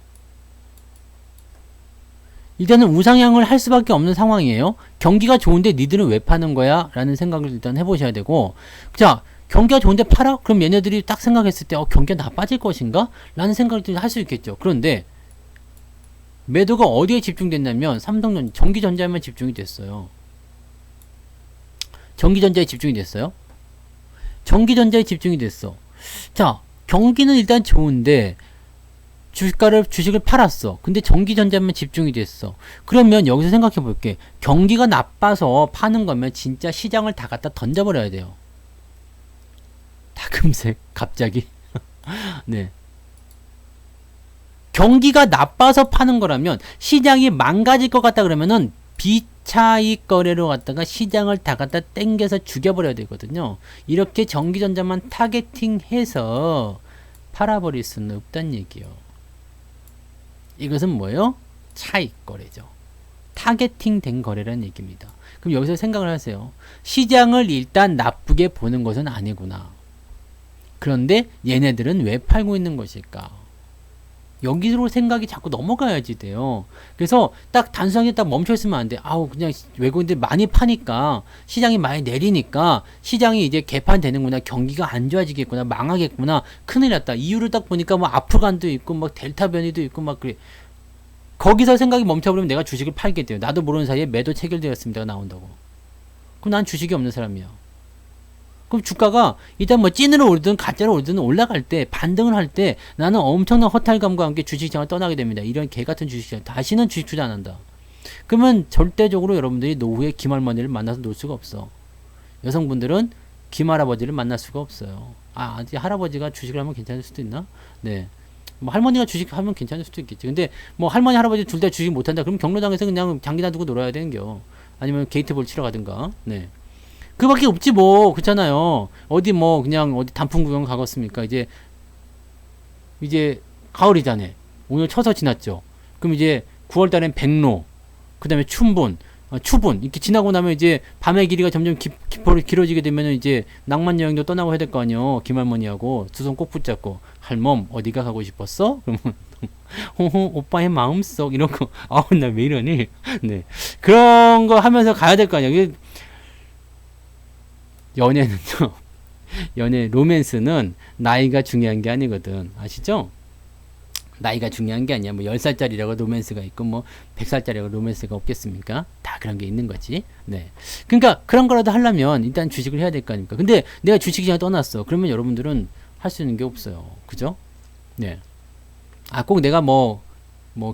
일단은 우상향을 할 수밖에 없는 상황이에요. 경기가 좋은데 니들은 왜 파는 거야? 라는 생각을 일단 해보셔야 되고, 자, 경기가 좋은데 팔아? 그럼 얘네들이 딱 생각했을 때 경기가 다 빠질 것인가? 라는 생각을 할 수 있겠죠. 그런데 매도가 어디에 집중됐냐면 삼성전 전기전자에만 집중이 됐어요. 전기전자에 집중이 됐어요. 전기전자에 집중이 됐어. 자, 경기는 일단 좋은데 주식을 팔았어. 근데 전기전자만 집중이 됐어. 그러면 여기서 생각해 볼게. 경기가 나빠서 파는 거면 진짜 시장을 다 갖다 던져버려야 돼요. 다 금색 갑자기. 네. 경기가 나빠서 파는 거라면 시장이 망가질 것 같다 그러면은 비차익 거래로 갖다가 시장을 다 갖다 땡겨서 죽여버려야 되거든요. 이렇게 전기전자만 타겟팅해서 팔아버릴 수는 없다는 얘기예요. 이것은 뭐예요? 차익 거래죠. 타겟팅 된 거래라는 얘기입니다. 그럼 여기서 생각을 하세요. 시장을 일단 나쁘게 보는 것은 아니구나. 그런데 얘네들은 왜 팔고 있는 것일까? 여기로 생각이 자꾸 넘어가야지 돼요. 그래서 딱 단순하게 딱 멈춰 있으면 안 돼. 아우, 그냥 외국인들 많이 파니까, 시장이 많이 내리니까, 시장이 이제 개판되는구나, 경기가 안 좋아지겠구나, 망하겠구나, 큰일 났다. 이유를 딱 보니까 뭐 아프간도 있고, 막 델타 변이도 있고, 막 그래. 거기서 생각이 멈춰버리면 내가 주식을 팔게 돼요. 나도 모르는 사이에 매도 체결되었습니다가 나온다고. 그럼 난 주식이 없는 사람이야. 그럼 주가가 일단 뭐 찐으로 오르든 가짜로 오르든 올라갈 때, 반등을 할 때 나는 엄청난 허탈감과 함께 주식시장을 떠나게 됩니다. 이런 개같은 주식시장. 다시는 주식 투자 안 한다. 그러면 절대적으로 여러분들이 노후에 김할머니를 만나서 놀 수가 없어. 여성분들은 김할아버지를 만날 수가 없어요. 아, 이제 할아버지가 주식을 하면 괜찮을 수도 있나? 네. 뭐 할머니가 주식하면 괜찮을 수도 있겠지. 근데 뭐 할머니 할아버지 둘 다 주식 못한다. 그럼 경로당에서 그냥 장기나 두고 놀아야 되는겨. 아니면 게이트볼 치러 가든가. 네. 그밖에 없지 뭐. 그렇잖아요. 어디 뭐 그냥 어디 단풍 구경 가겠습니까? 이제 가을이잖아. 오늘 처서 지났죠. 그럼 이제 9월 달엔 백로, 그다음에 춘분, 추분 이렇게 지나고 나면 이제 밤의 길이가 점점 길어지게 되면 이제 낭만 여행도 떠나고 해야 될 거 아니요. 김할머니하고 두 손 꼭 붙잡고 할멈 어디가 가고 싶었어? 그러면 호호 오빠의 마음속 이런 거 아우 나 왜 이러니? 네 그런 거 하면서 가야 될 거 아니야. 연애는요. 연애 로맨스는 나이가 중요한 게 아니거든. 아시죠? 나이가 중요한 게 아니야. 뭐 10살짜리라고 로맨스가 있고 뭐 100살짜리라고 로맨스가 없겠습니까? 다 그런 게 있는 거지. 네. 그러니까 그런 거라도 하려면 일단 주식을 해야 될 거 아닙니까? 근데 내가 주식시장에 떠났어. 그러면 여러분들은 할 수 있는 게 없어요. 그죠? 네. 아, 꼭 내가 뭐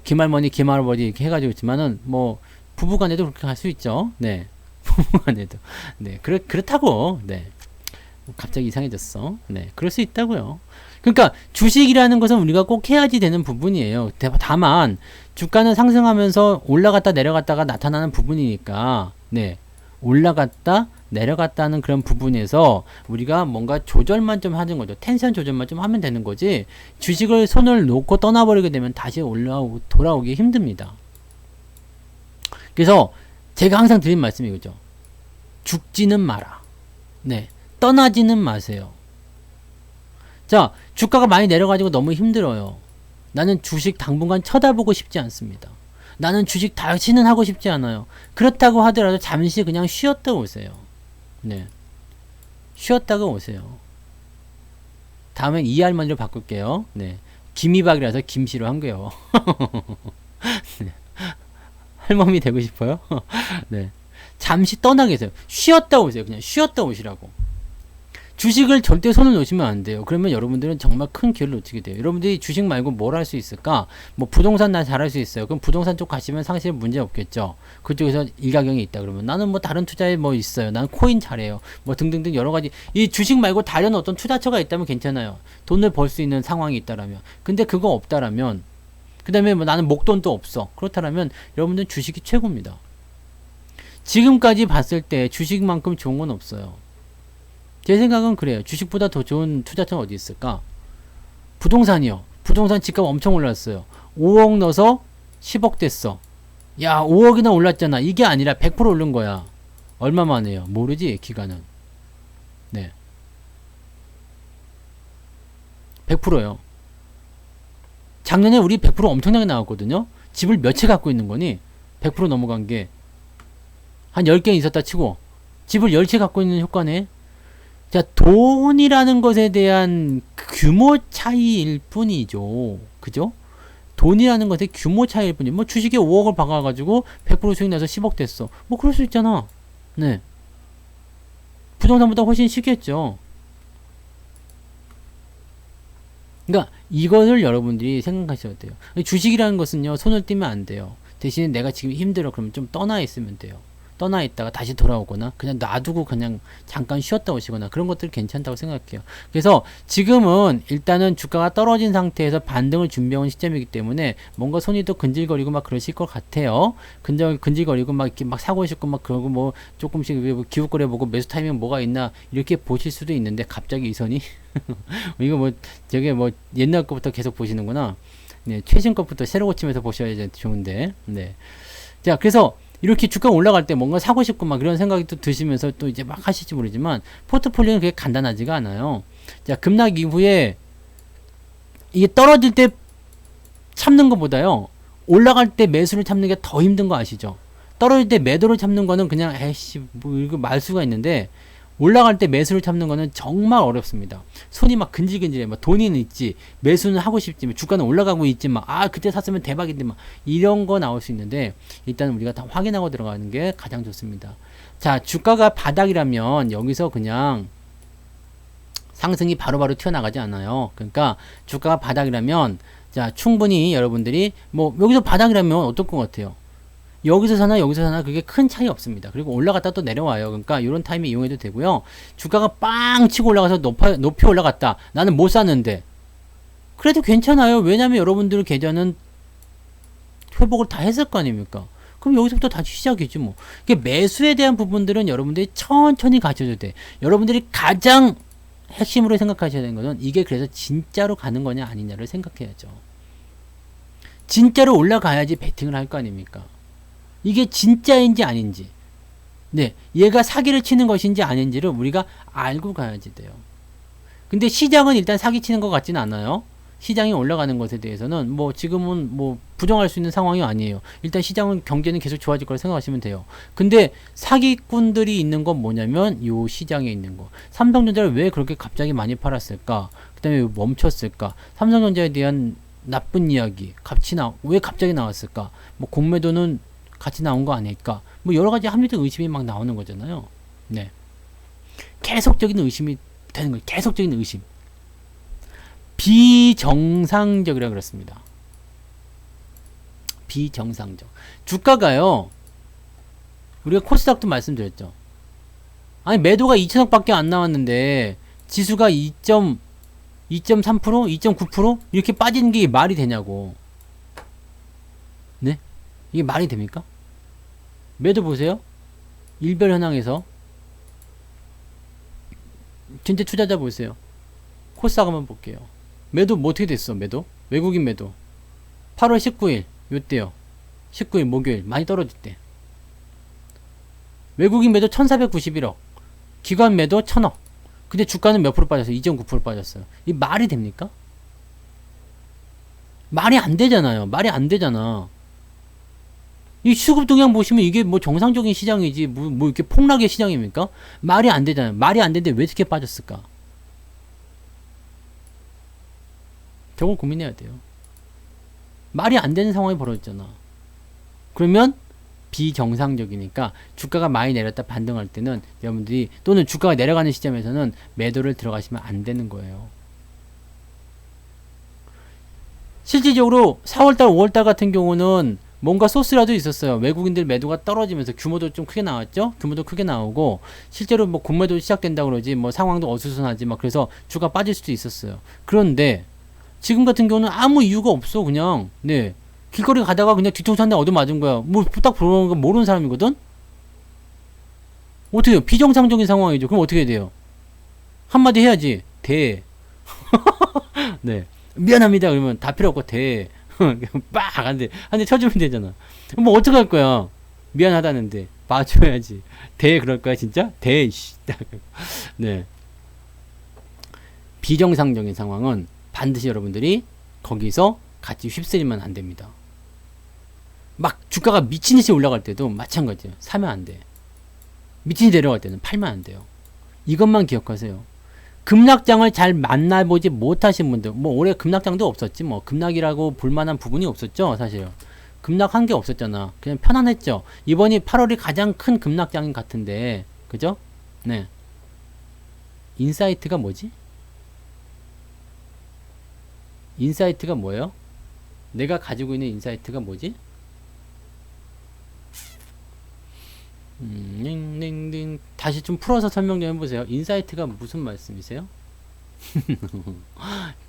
김할머니, 김할아버지 이렇게 해가지고 있지만은 뭐 부부간에도 그렇게 할 수 있죠. 네. 부부간에도. 네. 그렇다고. 네. 갑자기 이상해졌어. 네. 그럴 수 있다고요. 그러니까 주식이라는 것은 우리가 꼭 해야지 되는 부분이에요. 다만 주가는 상승하면서 올라갔다 내려갔다가 나타나는 부분이니까 네. 올라갔다 내려갔다는 그런 부분에서 우리가 뭔가 조절만 좀 하는 거죠. 텐션 조절만 좀 하면 되는 거지. 주식을 손을 놓고 떠나버리게 되면 다시 돌아오기 힘듭니다. 그래서 제가 항상 드린 말씀이 그죠. 죽지는 마라. 네. 떠나지는 마세요. 자, 주가가 많이 내려가지고 너무 힘들어요. 나는 주식 당분간 쳐다보고 싶지 않습니다. 나는 주식 다시는 하고 싶지 않아요. 그렇다고 하더라도 잠시 그냥 쉬었다 오세요. 네. 쉬었다가 오세요. 다음엔 이 할머니로 바꿀게요. 네. 김이박이라서 김씨로 한 거예요. 네. 할머니 되고 싶어요? 네. 잠시 떠나 계세요. 쉬었다 오세요. 그냥 쉬었다 오시라고. 주식을 절대 손을 놓으시면 안 돼요. 그러면 여러분들은 정말 큰 기회를 놓치게 돼요. 여러분들이 주식 말고 뭘 할 수 있을까? 뭐 부동산 나 잘할 수 있어요. 그럼 부동산 쪽 가시면 사실 문제 없겠죠. 그쪽에서 일가견이 있다 그러면 나는 뭐 다른 투자에 뭐 있어요. 나는 코인 잘해요. 뭐 등등등 여러 가지 이 주식 말고 다른 어떤 투자처가 있다면 괜찮아요. 돈을 벌 수 있는 상황이 있다라면. 근데 그거 없다라면 그 다음에 뭐 나는 목돈도 없어. 그렇다면 여러분들은 주식이 최고입니다. 지금까지 봤을 때 주식만큼 좋은 건 없어요. 제 생각은 그래요. 주식보다 더 좋은 투자처는 어디 있을까? 부동산이요. 부동산 집값 엄청 올랐어요. 5억 넣어서 10억 됐어. 야, 5억이나 올랐잖아. 이게 아니라 100% 오른 거야. 얼마 만에요? 모르지, 기간은. 네. 100%요. 작년에 우리 100% 엄청나게 나왔거든요. 집을 몇 채 갖고 있는 거니? 100% 넘어간 게 한 10개 있었다 치고 집을 10채 갖고 있는 효과네. 자, 돈이라는 것에 대한 규모 차이일 뿐이죠. 그죠? 돈이라는 것의 규모 차이일 뿐이죠. 뭐 주식에 5억을 박아가지고 100% 수익 나서 10억 됐어. 뭐 그럴 수 있잖아. 네. 부동산보다 훨씬 쉽겠죠. 그러니까 이것을 여러분들이 생각하셔야 돼요. 주식이라는 것은요. 손을 떼면 안 돼요. 대신에 내가 지금 힘들어 그러면 좀 떠나 있으면 돼요. 떠나 있다가 다시 돌아오거나 그냥 놔두고 그냥 잠깐 쉬었다 오시거나 그런 것들 괜찮다고 생각해요. 그래서 지금은 일단은 주가가 떨어진 상태에서 반등을 준비해온 시점이기 때문에 뭔가 손이 또 근질거리고 막 그러실 것 같아요. 근질거리고 막 이렇게 막 사고 싶고 막 그러고 뭐 조금씩 기웃거려 보고 매수 타이밍 뭐가 있나 이렇게 보실 수도 있는데 갑자기 이 손이 이거 뭐 저게 뭐 옛날 것부터 계속 보시는구나. 네, 최신 것부터 새로 고치면서 보셔야 좋은데. 네. 자, 그래서 이렇게 주가가 올라갈 때 뭔가 사고 싶고 막 이런 생각이 또 드시면서 또 이제 막 하실지 모르지만 포트폴리오는 그게 간단하지가 않아요. 자, 급락 이후에 이게 떨어질 때 참는 것보다요. 올라갈 때 매수를 참는 게 더 힘든 거 아시죠? 떨어질 때 매도를 참는 거는 그냥 에이씨 뭐 이거 말수가 있는데 올라갈 때 매수를 참는 거는 정말 어렵습니다. 손이 막 근질근질해. 막 돈은 있지, 매수는 하고 싶지, 주가는 올라가고 있지, 그때 샀으면 대박인데 이런 거 나올 수 있는데 일단 우리가 다 확인하고 들어가는 게 가장 좋습니다. 자, 주가가 바닥이라면 여기서 그냥 상승이 바로바로 튀어나가지 않아요. 그러니까 주가가 바닥이라면 자, 충분히 여러분들이 뭐 여기서 바닥이라면 어떨 것 같아요? 여기서 사나 여기서 사나 그게 큰 차이 없습니다. 그리고 올라갔다 또 내려와요. 그러니까 이런 타임에 이용해도 되고요. 주가가 빵 치고 올라가서 높이 올라갔다. 나는 못 샀는데 그래도 괜찮아요. 왜냐면 여러분들 계좌는 회복을 다 했을 거 아닙니까? 그럼 여기서부터 다시 시작이지 뭐. 매수에 대한 부분들은 여러분들이 천천히 가셔도 돼. 여러분들이 가장 핵심으로 생각하셔야 되는 것은 이게 그래서 진짜로 가는 거냐 아니냐를 생각해야죠. 진짜로 올라가야지 베팅을 할 거 아닙니까? 이게 진짜인지 아닌지, 네, 얘가 사기를 치는 것인지 아닌지를 우리가 알고 가야지 돼요. 근데 시장은 일단 사기 치는 것 같지는 않아요. 시장이 올라가는 것에 대해서는 뭐 지금은 뭐 부정할 수 있는 상황이 아니에요. 일단 시장은 경제는 계속 좋아질 거라 생각하시면 돼요. 근데 사기꾼들이 있는 건 뭐냐면 요 시장에 있는 거. 삼성전자를 왜 그렇게 갑자기 많이 팔았을까? 그 다음에 왜 멈췄을까? 삼성전자에 대한 나쁜 이야기, 왜 갑자기 나왔을까? 뭐 공매도는 같이 나온 거 아닐까? 뭐 여러 가지 합리적 의심이 막 나오는 거잖아요. 네. 계속적인 의심이 되는 거예요. 계속적인 의심. 비정상적이라 그랬습니다. 비정상적. 주가가요. 우리가 코스닥도 말씀드렸죠. 아니 매도가 2천억밖에 안 나왔는데 지수가 2.3%, 2.9% 이렇게 빠지는 게 말이 되냐고. 네? 이게 말이 됩니까? 매도 보세요. 일별 현황에서 전체 투자자 보세요. 코스닥 한번 볼게요. 매도 뭐 어떻게 됐어? 매도? 외국인 매도 8월 19일 요때요. 19일 목요일 많이 떨어졌대. 외국인 매도 1491억, 기관 매도 1000억. 근데 주가는 몇 프로 빠졌어요? 2.9% 빠졌어요. 이 말이 됩니까? 말이 안 되잖아요. 말이 안 되잖아. 이 수급 동향 보시면 이게 뭐 정상적인 시장이지 뭐 이렇게 폭락의 시장입니까? 말이 안 되잖아요. 말이 안 되는데 왜 이렇게 빠졌을까? 저걸 고민해야 돼요. 말이 안 되는 상황이 벌어졌잖아. 그러면 비정상적이니까 주가가 많이 내렸다 반등할 때는 여러분들이 또는 주가가 내려가는 시점에서는 매도를 들어가시면 안 되는 거예요. 실질적으로 4월달, 5월달 같은 경우는 뭔가 소스라도 있었어요. 외국인들 매도가 떨어지면서 규모도 좀 크게 나왔죠. 규모도 크게 나오고 실제로 뭐 공매도 시작된다 그러지 뭐 상황도 어수선하지 막 그래서 주가 빠질 수도 있었어요. 그런데 지금 같은 경우는 아무 이유가 없어. 그냥 네 길거리 가다가 그냥 뒤통수 한 대 얻어맞은 거야. 뭐 딱 보는 거 모르는 사람이거든. 어떻게 해요? 비정상적인 상황이죠. 그럼 어떻게 해야 돼요? 한마디 해야지. 대. 네. 미안합니다. 그러면 다 필요 없고 대. 빡! 한 대 쳐주면 되잖아. 뭐 어떡할 거야? 미안하다는데. 봐줘야지. 대 그럴 거야, 진짜? 대, 씨. 네. 비정상적인 상황은 반드시 여러분들이 거기서 같이 휩쓸리면 안 됩니다. 막 주가가 미친듯이 올라갈 때도 마찬가지예요. 사면 안 돼. 미친듯이 내려갈 때는 팔면 안 돼요. 이것만 기억하세요. 급락장을 잘 만나보지 못하신 분들, 뭐 올해 급락장도 없었지, 뭐 급락이라고 볼만한 부분이 없었죠, 사실. 급락한 게 없었잖아. 그냥 편안했죠. 이번이 8월이 가장 큰 급락장인 같은데, 그죠? 네. 인사이트가 뭐지? 인사이트가 뭐예요? 내가 가지고 있는 인사이트가 뭐지? 다시 좀 풀어서 설명 좀 해보세요. 인사이트가 무슨 말씀이세요?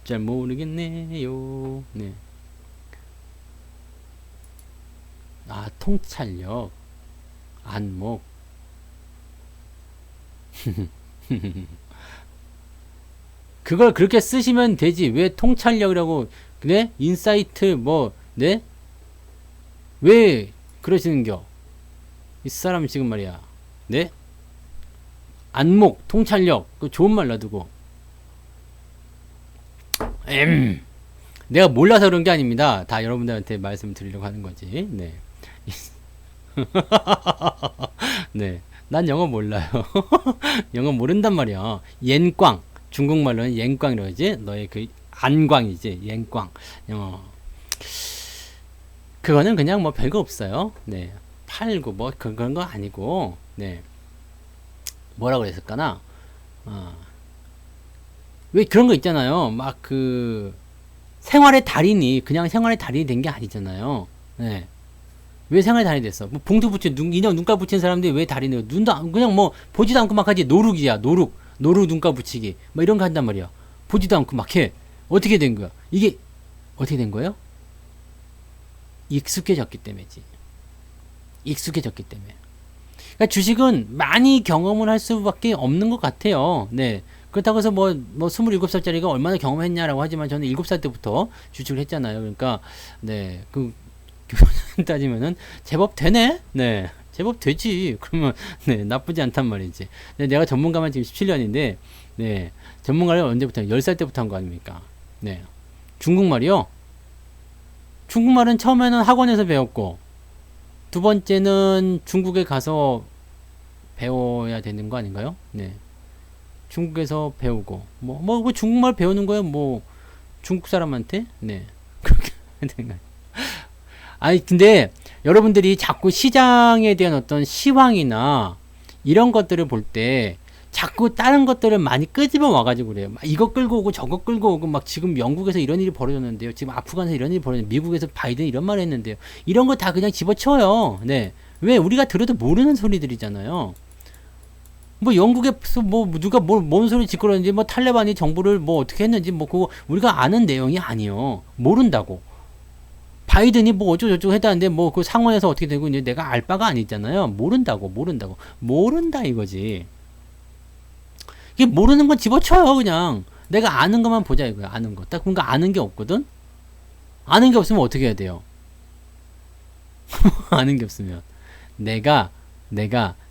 잘 모르겠네요. 네. 아, 통찰력, 안목. 그걸 그렇게 쓰시면 되지. 왜 통찰력이라고, 그래? 인사이트, 뭐, 네? 왜 그러시는겨? 이 사람 지금 말이야. 네? 안목, 통찰력. 그 좋은 말 놔두고. 내가 몰라서 그런 게 아닙니다. 다 여러분들한테 말씀드리려고 하는 거지. 네. 네. 난 영어 몰라요. 영어 모른단 말이야. 옌꽝. 중국말로는 옌꽝이라고 하지. 너의 그 안광이지. 옌꽝. 그거는 그냥 뭐 별거 없어요. 네. 팔고 뭐 그런 거 아니고. 네. 뭐라고 그랬을까나? 왜 그런 거 있잖아요. 막 그 생활의 달인이 그냥 생활의 달인이 된 게 아니잖아요. 네. 왜 생활의 달인이 됐어? 뭐 봉투 붙인 인형 눈가 붙인 사람들이 왜 달인이에요? 눈도 그냥 뭐 보지도 않고 막 하지. 노룩이야. 노룩 눈가 붙이기. 뭐 이런 거 한단 말이야. 보지도 않고 막 해. 어떻게 된 거야? 이게 어떻게 된 거예요? 익숙해졌기 때문이지. 익숙해졌기 때문에. 그러니까 주식은 많이 경험을 할 수밖에 없는 것 같아요. 네. 그렇다고 해서 뭐 27살짜리가 얼마나 경험했냐라고 하지만 저는 7살 때부터 주식을 했잖아요. 그러니까, 네. 따지면은 제법 되네? 네. 제법 되지. 그러면, 네. 나쁘지 않단 말이지. 네, 내가 전문가만 지금 17년인데, 네. 전문가를 언제부터, 10살 때부터 한 거 아닙니까? 네. 중국말이요? 중국말은 처음에는 학원에서 배웠고, 두 번째는 중국에 가서 배워야 되는 거 아닌가요? 네. 중국에서 배우고 뭐 중국말 배우는 거예요. 뭐 중국 사람한테 네 그렇게 되는 거예요. 아니 근데 여러분들이 자꾸 시장에 대한 어떤 시황이나 이런 것들을 볼 때 자꾸 다른 것들을 많이 끄집어 와가지고 그래요. 막 이거 끌고 오고 저거 끌고 오고 막 지금 영국에서 이런 일이 벌어졌는데요. 지금 아프간에서 이런 일이 벌어졌는데 미국에서 바이든 이런 말을 했는데요. 이런 거 다 그냥 집어쳐요. 네. 왜 우리가 들어도 모르는 소리들이잖아요. 뭐 영국에서 뭐 누가 뭔 소리 짓거렸는지 뭐 탈레반이 정부를 뭐 어떻게 했는지 뭐 그거 우리가 아는 내용이 아니요. 모른다고. 바이든이 뭐 어쩌고저쩌고 했다는데 뭐 그 상원에서 어떻게 되고 이제 내가 알 바가 아니잖아요. 모른다 이거지. 이게 모르는 건 집어쳐요 그냥. 내가 아는 것만 보자 이거야. 아는 거. 딱 뭔가 아는 게 없거든. 아는 게 없으면 어떻게 해야 돼요? 아는 게 없으면 내가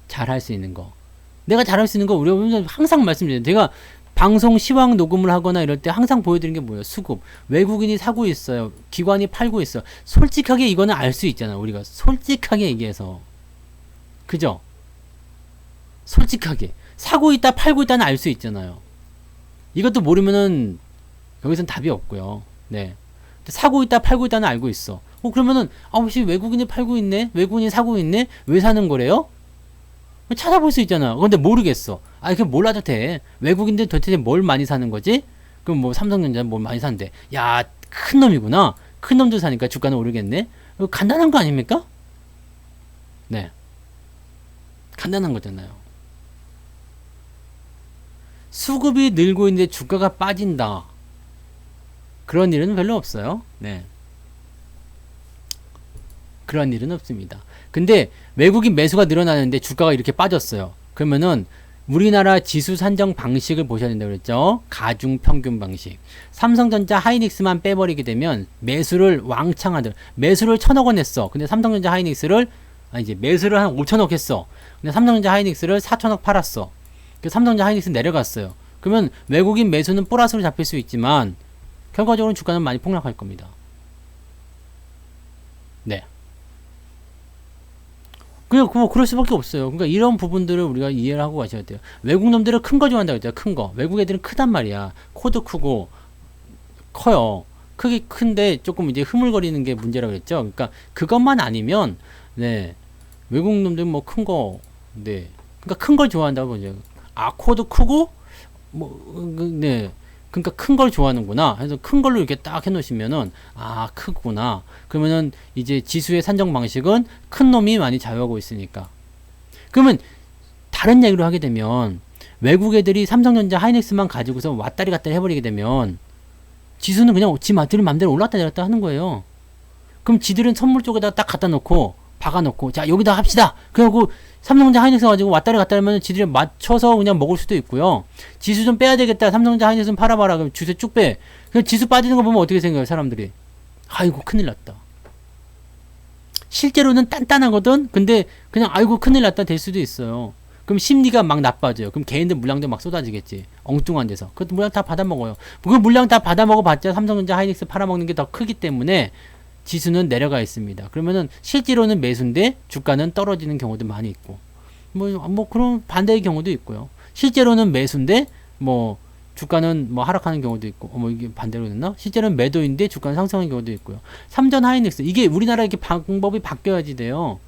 잘할 수 있는 거. 내가 잘할 수 있는 거 우리 항상 말씀드려요. 제가 방송 시황 녹음을 하거나 이럴 때 항상 보여드리는 게 뭐예요? 수급. 외국인이 사고 있어요. 기관이 팔고 있어요. 솔직하게 이거는 알 수 있잖아. 우리가 솔직하게 얘기해서. 그죠? 솔직하게. 사고 있다 팔고 있다는 알 수 있잖아요. 이것도 모르면은 여기선 답이 없고요. 네. 사고 있다 팔고 있다는 알고 있어. 그러면은 혹시 외국인이 팔고 있네? 외국인이 사고 있네? 왜 사는 거래요? 찾아볼 수 있잖아. 근데 모르겠어. 그게 몰라도 돼. 외국인들 도대체 뭘 많이 사는 거지? 그럼 뭐 삼성전자 뭘 많이 사는데. 야, 큰 놈이구나. 큰 놈들 사니까 주가는 오르겠네. 간단한 거 아닙니까? 네. 간단한 거잖아요. 수급이 늘고 있는데 주가가 빠진다. 그런 일은 별로 없어요. 네. 그런 일은 없습니다. 근데 외국인 매수가 늘어나는데 주가가 이렇게 빠졌어요. 그러면은 우리나라 지수 산정 방식을 보셔야 된다고 그랬죠. 가중 평균 방식. 삼성전자 하이닉스만 빼버리게 되면 매수를 왕창 하더라. 매수를 1,000억 원 했어. 근데 삼성전자 하이닉스를 이제 매수를 한 5,000억 했어. 근데 삼성전자 하이닉스를 4,000억 팔았어. 그 삼성전자 하이닉스 내려갔어요. 그러면 외국인 매수는 플러스로 잡힐 수 있지만 결과적으로 주가는 많이 폭락할 겁니다. 네. 그냥 뭐 그럴 수밖에 없어요. 그러니까 이런 부분들을 우리가 이해를 하고 가셔야 돼요. 외국 놈들은 큰 거 좋아한다고 했죠. 큰 거. 외국 애들은 크단 말이야. 코도 크고 커요. 크기 큰데 조금 이제 흐물거리는 게 문제라고 했죠. 그러니까 그것만 아니면 네. 외국 놈들은 뭐 큰 거. 네. 그러니까 큰 걸 좋아한다고 보죠. 코도 크고 네. 그러니까 큰 걸 좋아하는구나. 그래서 큰 걸로 이렇게 딱 해놓으시면은 크구나. 그러면은 이제 지수의 산정 방식은 큰 놈이 많이 자유하고 있으니까. 그러면 다른 얘기로 하게 되면 외국 애들이 삼성전자 하이닉스만 가지고서 왔다리 갔다리 해버리게 되면 지수는 그냥 지들 맘대로 올랐다 내렸다 하는 거예요. 그럼 지들은 선물 쪽에다 딱 갖다 놓고 박아놓고 자 여기다 합시다. 그리고 삼성전자 하이닉스 가지고 왔다리 갔다리 하면 지들이 맞춰서 그냥 먹을 수도 있고요. 지수 좀 빼야 되겠다. 삼성전자 하이닉스는 팔아봐라. 그럼 주세 쭉 빼. 그럼 지수 빠지는 거 보면 어떻게 생각해요 사람들이? 아이고 큰일 났다. 실제로는 단단하거든. 근데 그냥 아이고 큰일 났다 될 수도 있어요. 그럼 심리가 막 나빠져요. 그럼 개인들 물량도 막 쏟아지겠지. 엉뚱한 데서. 그것도 물량 다 받아먹어요. 그 물량 다 받아먹어봤자 삼성전자, 하이닉스 팔아먹는 게 더 크기 때문에 지수는 내려가 있습니다. 그러면은 실제로는 매수인데 주가는 떨어지는 경우도 많이 있고, 뭐 그런 반대의 경우도 있고요. 실제로는 매수인데 뭐 주가는 뭐 하락하는 경우도 있고, 이게 반대로 됐나? 실제로는 매도인데 주가는 상승하는 경우도 있고요. 삼전 하이닉스, 이게 우리나라 이렇게 방법이 바뀌어야지 돼요.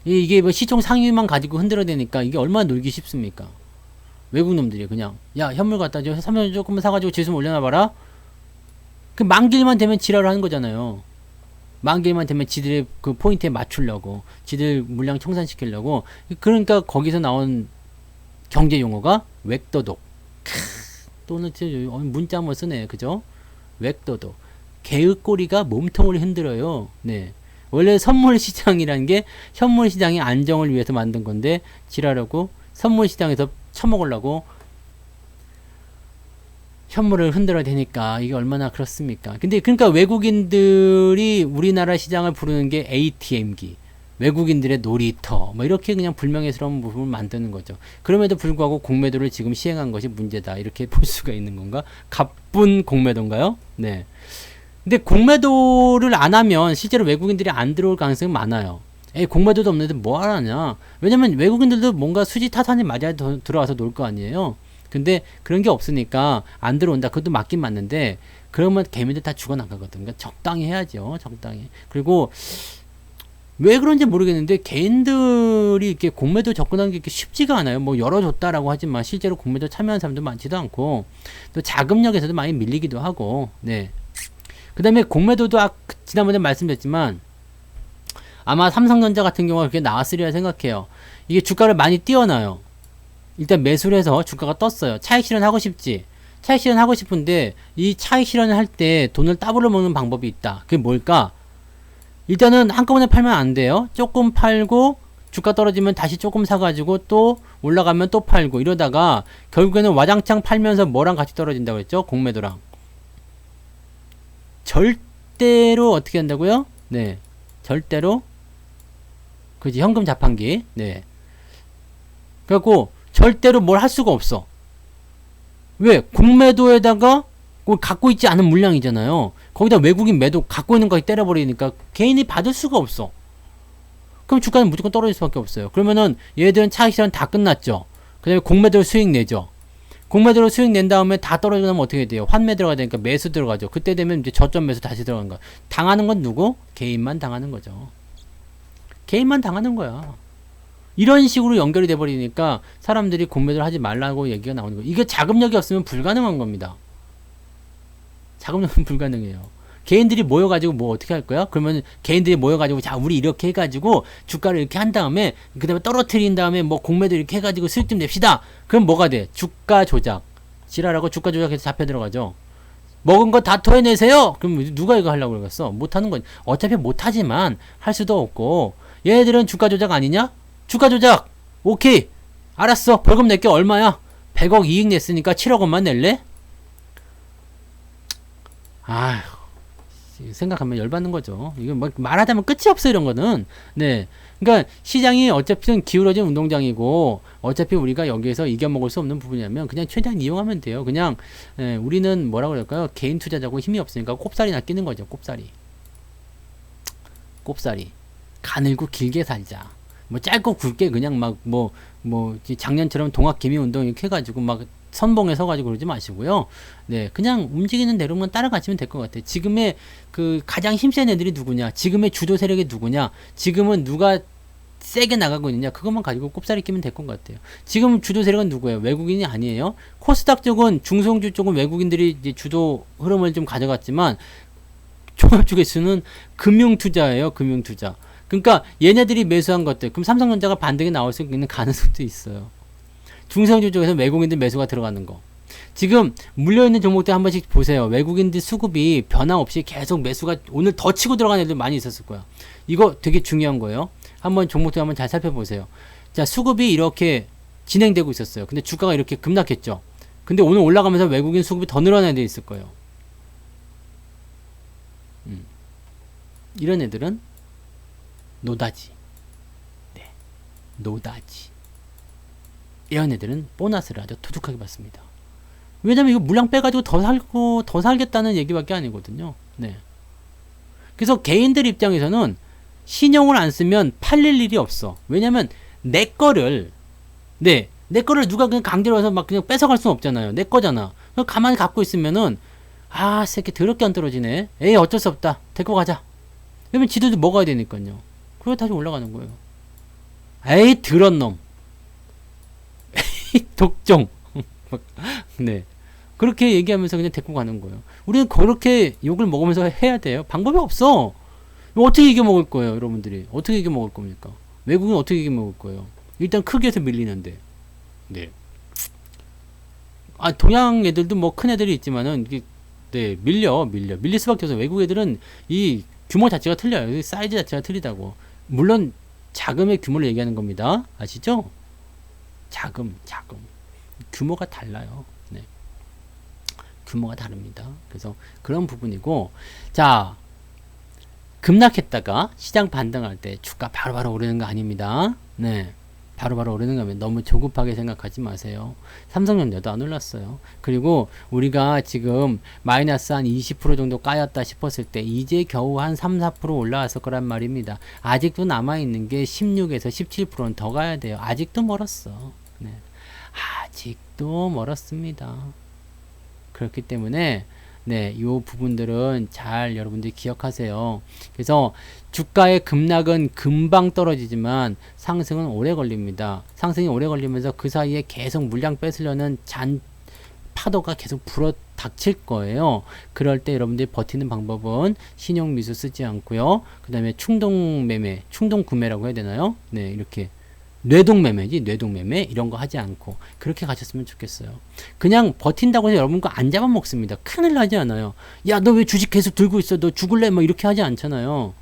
이게 뭐 시총 상위만 가지고 흔들어대니까 이게 얼마나 놀기 쉽습니까? 외국 놈들이 그냥 야 현물 갖다 줘, 삼전 조금만 사가지고 지수 올려놔봐라. 그 만길만 되면 지랄을 하는 거잖아요. 만길만 되면 지들의 그 포인트에 맞추려고, 지들 물량 청산시키려고. 그러니까 거기서 나온 경제 용어가 웩도독. 또는 문자 한번 쓰네, 그죠? 웩도독. 개의 꼬리가 몸통을 흔들어요. 네. 원래 선물 시장이라는 게 현물 시장의 안정을 위해서 만든 건데 지랄하고 선물 시장에서 처먹으려고 현물을 흔들어야 되니까 이게 얼마나 그렇습니까? 근데 그러니까 외국인들이 우리나라 시장을 부르는 게 ATM기, 외국인들의 놀이터, 뭐 이렇게 그냥 불명예스러운 부분을 만드는 거죠. 그럼에도 불구하고 공매도를 지금 시행한 것이 문제다, 이렇게 볼 수가 있는 건가? 가쁜 공매도인가요? 네. 근데 공매도를 안 하면 실제로 외국인들이 안 들어올 가능성이 많아요. 공매도도 없는데 뭐 하냐? 왜냐면 외국인들도 뭔가 수지 타산이 맞아야 들어와서 놀 거 아니에요. 근데 그런 게 없으니까 안 들어온다. 그것도 맞긴 맞는데 그러면 개미들 다 죽어나가거든. 그러니까 적당히 해야죠. 적당히. 그리고 왜 그런지 모르겠는데 개인들이 이렇게 공매도 접근하는 게 이렇게 쉽지가 않아요. 뭐 열어줬다라고 하지만 실제로 공매도 참여하는 사람도 많지도 않고, 또 자금력에서도 많이 밀리기도 하고. 네. 그 다음에 공매도도 지난번에 말씀드렸지만 아마 삼성전자 같은 경우가 그렇게 나왔으리라 생각해요. 이게 주가를 많이 띄워놔요. 일단 매수를 해서 주가가 떴어요. 차익 실현하고 싶지. 차익 실현하고 싶은데 이 차익 실현을 할 때 돈을 따블로 먹는 방법이 있다. 그게 뭘까? 일단은 한꺼번에 팔면 안 돼요. 조금 팔고 주가 떨어지면 다시 조금 사가지고 또 올라가면 또 팔고, 이러다가 결국에는 와장창 팔면서 뭐랑 같이 떨어진다고 했죠? 공매도랑. 절대로 어떻게 한다고요? 네. 절대로 그지, 현금 자판기. 네. 그래갖고 절대로 뭘 할 수가 없어. 왜? 공매도에다가 갖고 있지 않은 물량이잖아요. 거기다 외국인 매도 갖고 있는 거 때려버리니까 개인이 받을 수가 없어. 그럼 주가는 무조건 떨어질 수밖에 없어요. 그러면은 얘들은 차익 실현 다 끝났죠. 그 다음에 공매도로 수익 내죠. 공매도로 수익 낸 다음에 다 떨어지고 나면 어떻게 돼요? 환매 들어가야 되니까 매수 들어가죠. 그때 되면 이제 저점 매수 다시 들어가는 거야. 당하는 건 누구? 개인만 당하는 거죠. 개인만 당하는 거야. 이런 식으로 연결이 돼 버리니까 사람들이 공매도를 하지 말라고 얘기가 나오는 거예요. 이게 자금력이 없으면 불가능한 겁니다. 자금력은 불가능해요. 개인들이 모여가지고 뭐 어떻게 할 거야? 그러면 개인들이 모여가지고 자 우리 이렇게 해가지고 주가를 이렇게 한 다음에 그 다음에 떨어뜨린 다음에 뭐 공매도 이렇게 해가지고 수익 좀 냅시다. 그럼 뭐가 돼? 주가 조작. 지랄하고 주가 조작해서 잡혀 들어가죠. 먹은 거 다 토해내세요. 그럼 누가 이거 하려고 그러겠어? 못하는 건 어차피 못하지만 할 수도 없고, 얘네들은 주가 조작 아니냐? 주가 조작. 오케이. 알았어. 벌금 낼게 얼마야? 100억 이익 냈으니까 7억 원만 낼래? 아휴, 생각하면 열받는 거죠. 이거 뭐 말하자면 끝이 없어, 이런 거는. 네. 그러니까 시장이 어차피 기울어진 운동장이고 어차피 우리가 여기에서 이겨먹을 수 없는 부분이라면 그냥 최대한 이용하면 돼요. 그냥 우리는 뭐라고 그럴까요? 개인 투자자고 힘이 없으니까 꼽사리나 끼는 거죠. 꼽사리. 꼽사리. 가늘고 길게 살자. 뭐 짧고 굵게 그냥 막 작년처럼 동학개미 운동 이렇게 해가지고 막 선봉에 서가지고 그러지 마시고요. 네, 그냥 움직이는 대로만 따라가시면 될 것 같아요. 지금의 그 가장 힘센 애들이 누구냐? 지금의 주도 세력이 누구냐? 지금은 누가 세게 나가고 있느냐? 그것만 가지고 꼽사리 끼면 될 것 같아요. 지금 주도 세력은 누구예요? 외국인이 아니에요. 코스닥 쪽은, 중소형주 쪽은 외국인들이 이제 주도 흐름을 좀 가져갔지만 종합주개수는 금융투자예요. 금융투자. 그러니까 얘네들이 매수한 것들, 그럼 삼성전자가 반등이 나올 수 있는 가능성도 있어요. 중소형주 쪽에서 외국인들 매수가 들어가는 거. 지금 물려있는 종목들 한 번씩 보세요. 외국인들 수급이 변화 없이 계속 매수가 오늘 더 치고 들어가는 애들 많이 있었을 거야. 이거 되게 중요한 거예요. 한번 종목들 한번 잘 살펴보세요. 자, 수급이 이렇게 진행되고 있었어요. 근데 주가가 이렇게 급락했죠. 근데 오늘 올라가면서 외국인 수급이 더 늘어나는 애들이 있을 거예요. 이런 애들은 노다지. 네. 노다지. 이런 애들은 보너스를 아주 두둑하게 받습니다. 왜냐면 이거 물량 빼가지고 더 살고 더 살겠다는 얘기밖에 아니거든요. 네. 그래서 개인들 입장에서는 신용을 안 쓰면 팔릴 일이 없어. 왜냐면 내 거를 누가 그냥 강제로 해서 막 그냥 뺏어갈 수는 없잖아요. 내 거잖아. 가만히 갖고 있으면은 새끼 더럽게 안 떨어지네. 에이 어쩔 수 없다. 데리고 가자. 그러면 지들도 먹어야 되니까요. 그리고 다시 올라가는 거예요. 에이 더러운 놈. 에이 독종. 네. 그렇게 얘기하면서 그냥 데리고 가는 거예요. 우리는 그렇게 욕을 먹으면서 해야 돼요. 방법이 없어. 어떻게 이겨 먹을 거예요, 여러분들이? 어떻게 이겨 먹을 겁니까? 외국은 어떻게 이겨 먹을 거예요? 일단 크기에서 밀리는데. 네. 동양 애들도 뭐 큰 애들이 있지만은 이게 밀릴 수밖에 없어요. 외국 애들은 이 규모 자체가 틀려요. 사이즈 자체가 틀리다고. 물론 자금의 규모를 얘기하는 겁니다. 아시죠? 자금. 규모가 달라요. 네. 규모가 다릅니다. 그래서 그런 부분이고, 자, 급락했다가 시장 반등할 때 주가 바로바로 오르는 거 아닙니다. 네. 바로바로 오르는 거면 너무 조급하게 생각하지 마세요. 삼성전자도 안 올랐어요. 그리고 우리가 지금 마이너스 한 20% 정도 까였다 싶었을 때 이제 겨우 한 3, 4% 올라왔을 거란 말입니다. 아직도 남아있는 게 16에서 17%는 더 가야 돼요. 아직도 멀었어. 네. 아직도 멀었습니다. 그렇기 때문에 이 부분들은 잘 여러분들이 기억하세요. 그래서 주가의 급락은 금방 떨어지지만 상승은 오래 걸립니다. 상승이 오래 걸리면서 그 사이에 계속 물량 뺏으려는 파도가 계속 불어 닥칠 거예요. 그럴 때 여러분들이 버티는 방법은 신용미수 쓰지 않고요. 그 다음에 충동 구매라고 해야 되나요? 네, 이렇게 뇌동매매 이런 거 하지 않고 그렇게 가셨으면 좋겠어요. 그냥 버틴다고 해서 여러분 거 안 잡아먹습니다. 큰일 나지 않아요. 야, 너 왜 주식 계속 들고 있어? 너 죽을래? 뭐 이렇게 하지 않잖아요.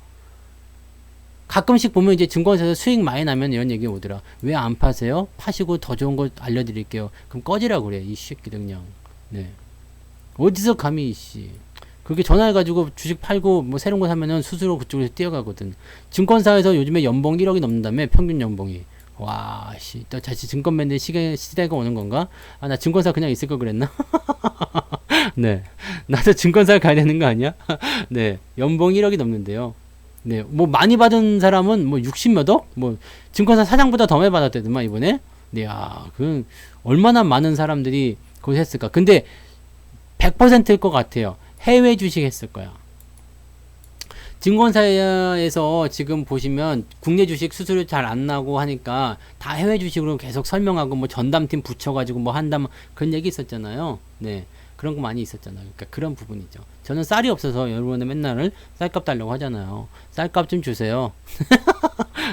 가끔씩 보면 이제 증권사에서 수익 많이 나면 이런 얘기 오더라. 왜 안 파세요? 파시고 더 좋은 거 알려드릴게요. 그럼 꺼지라고 그래. 이 새끼들 그냥. 네. 어디서 감히 이씨. 그렇게 전화해가지고 주식 팔고 뭐 새로운 거 사면은 스스로 그쪽에서 뛰어가거든. 증권사에서 요즘에 연봉 1억이 넘는다며 평균 연봉이. 와, 씨, 또 다시 증권맨들 시대가 오는 건가? 나 증권사 그냥 있을 걸 그랬나? 네. 나도 증권사 가야 되는 거 아니야? 네. 연봉 1억이 넘는데요. 네. 뭐, 많이 받은 사람은 뭐 60몇 억? 뭐, 증권사 사장보다 더 많이 받았대더만, 이번에? 네, 얼마나 많은 사람들이 거기서 했을까? 근데 100%일 것 같아요. 해외 주식 했을 거야. 증권사에서 지금 보시면 국내 주식 수수료 잘 안 나고 하니까 다 해외 주식으로 계속 설명하고 뭐 전담팀 붙여가지고 뭐 한다 그런 얘기 있었잖아요. 네. 그런 거 많이 있었잖아요. 그러니까 그런 부분이죠. 저는 쌀이 없어서 여러분은 맨날 쌀값 달라고 하잖아요. 쌀값 좀 주세요.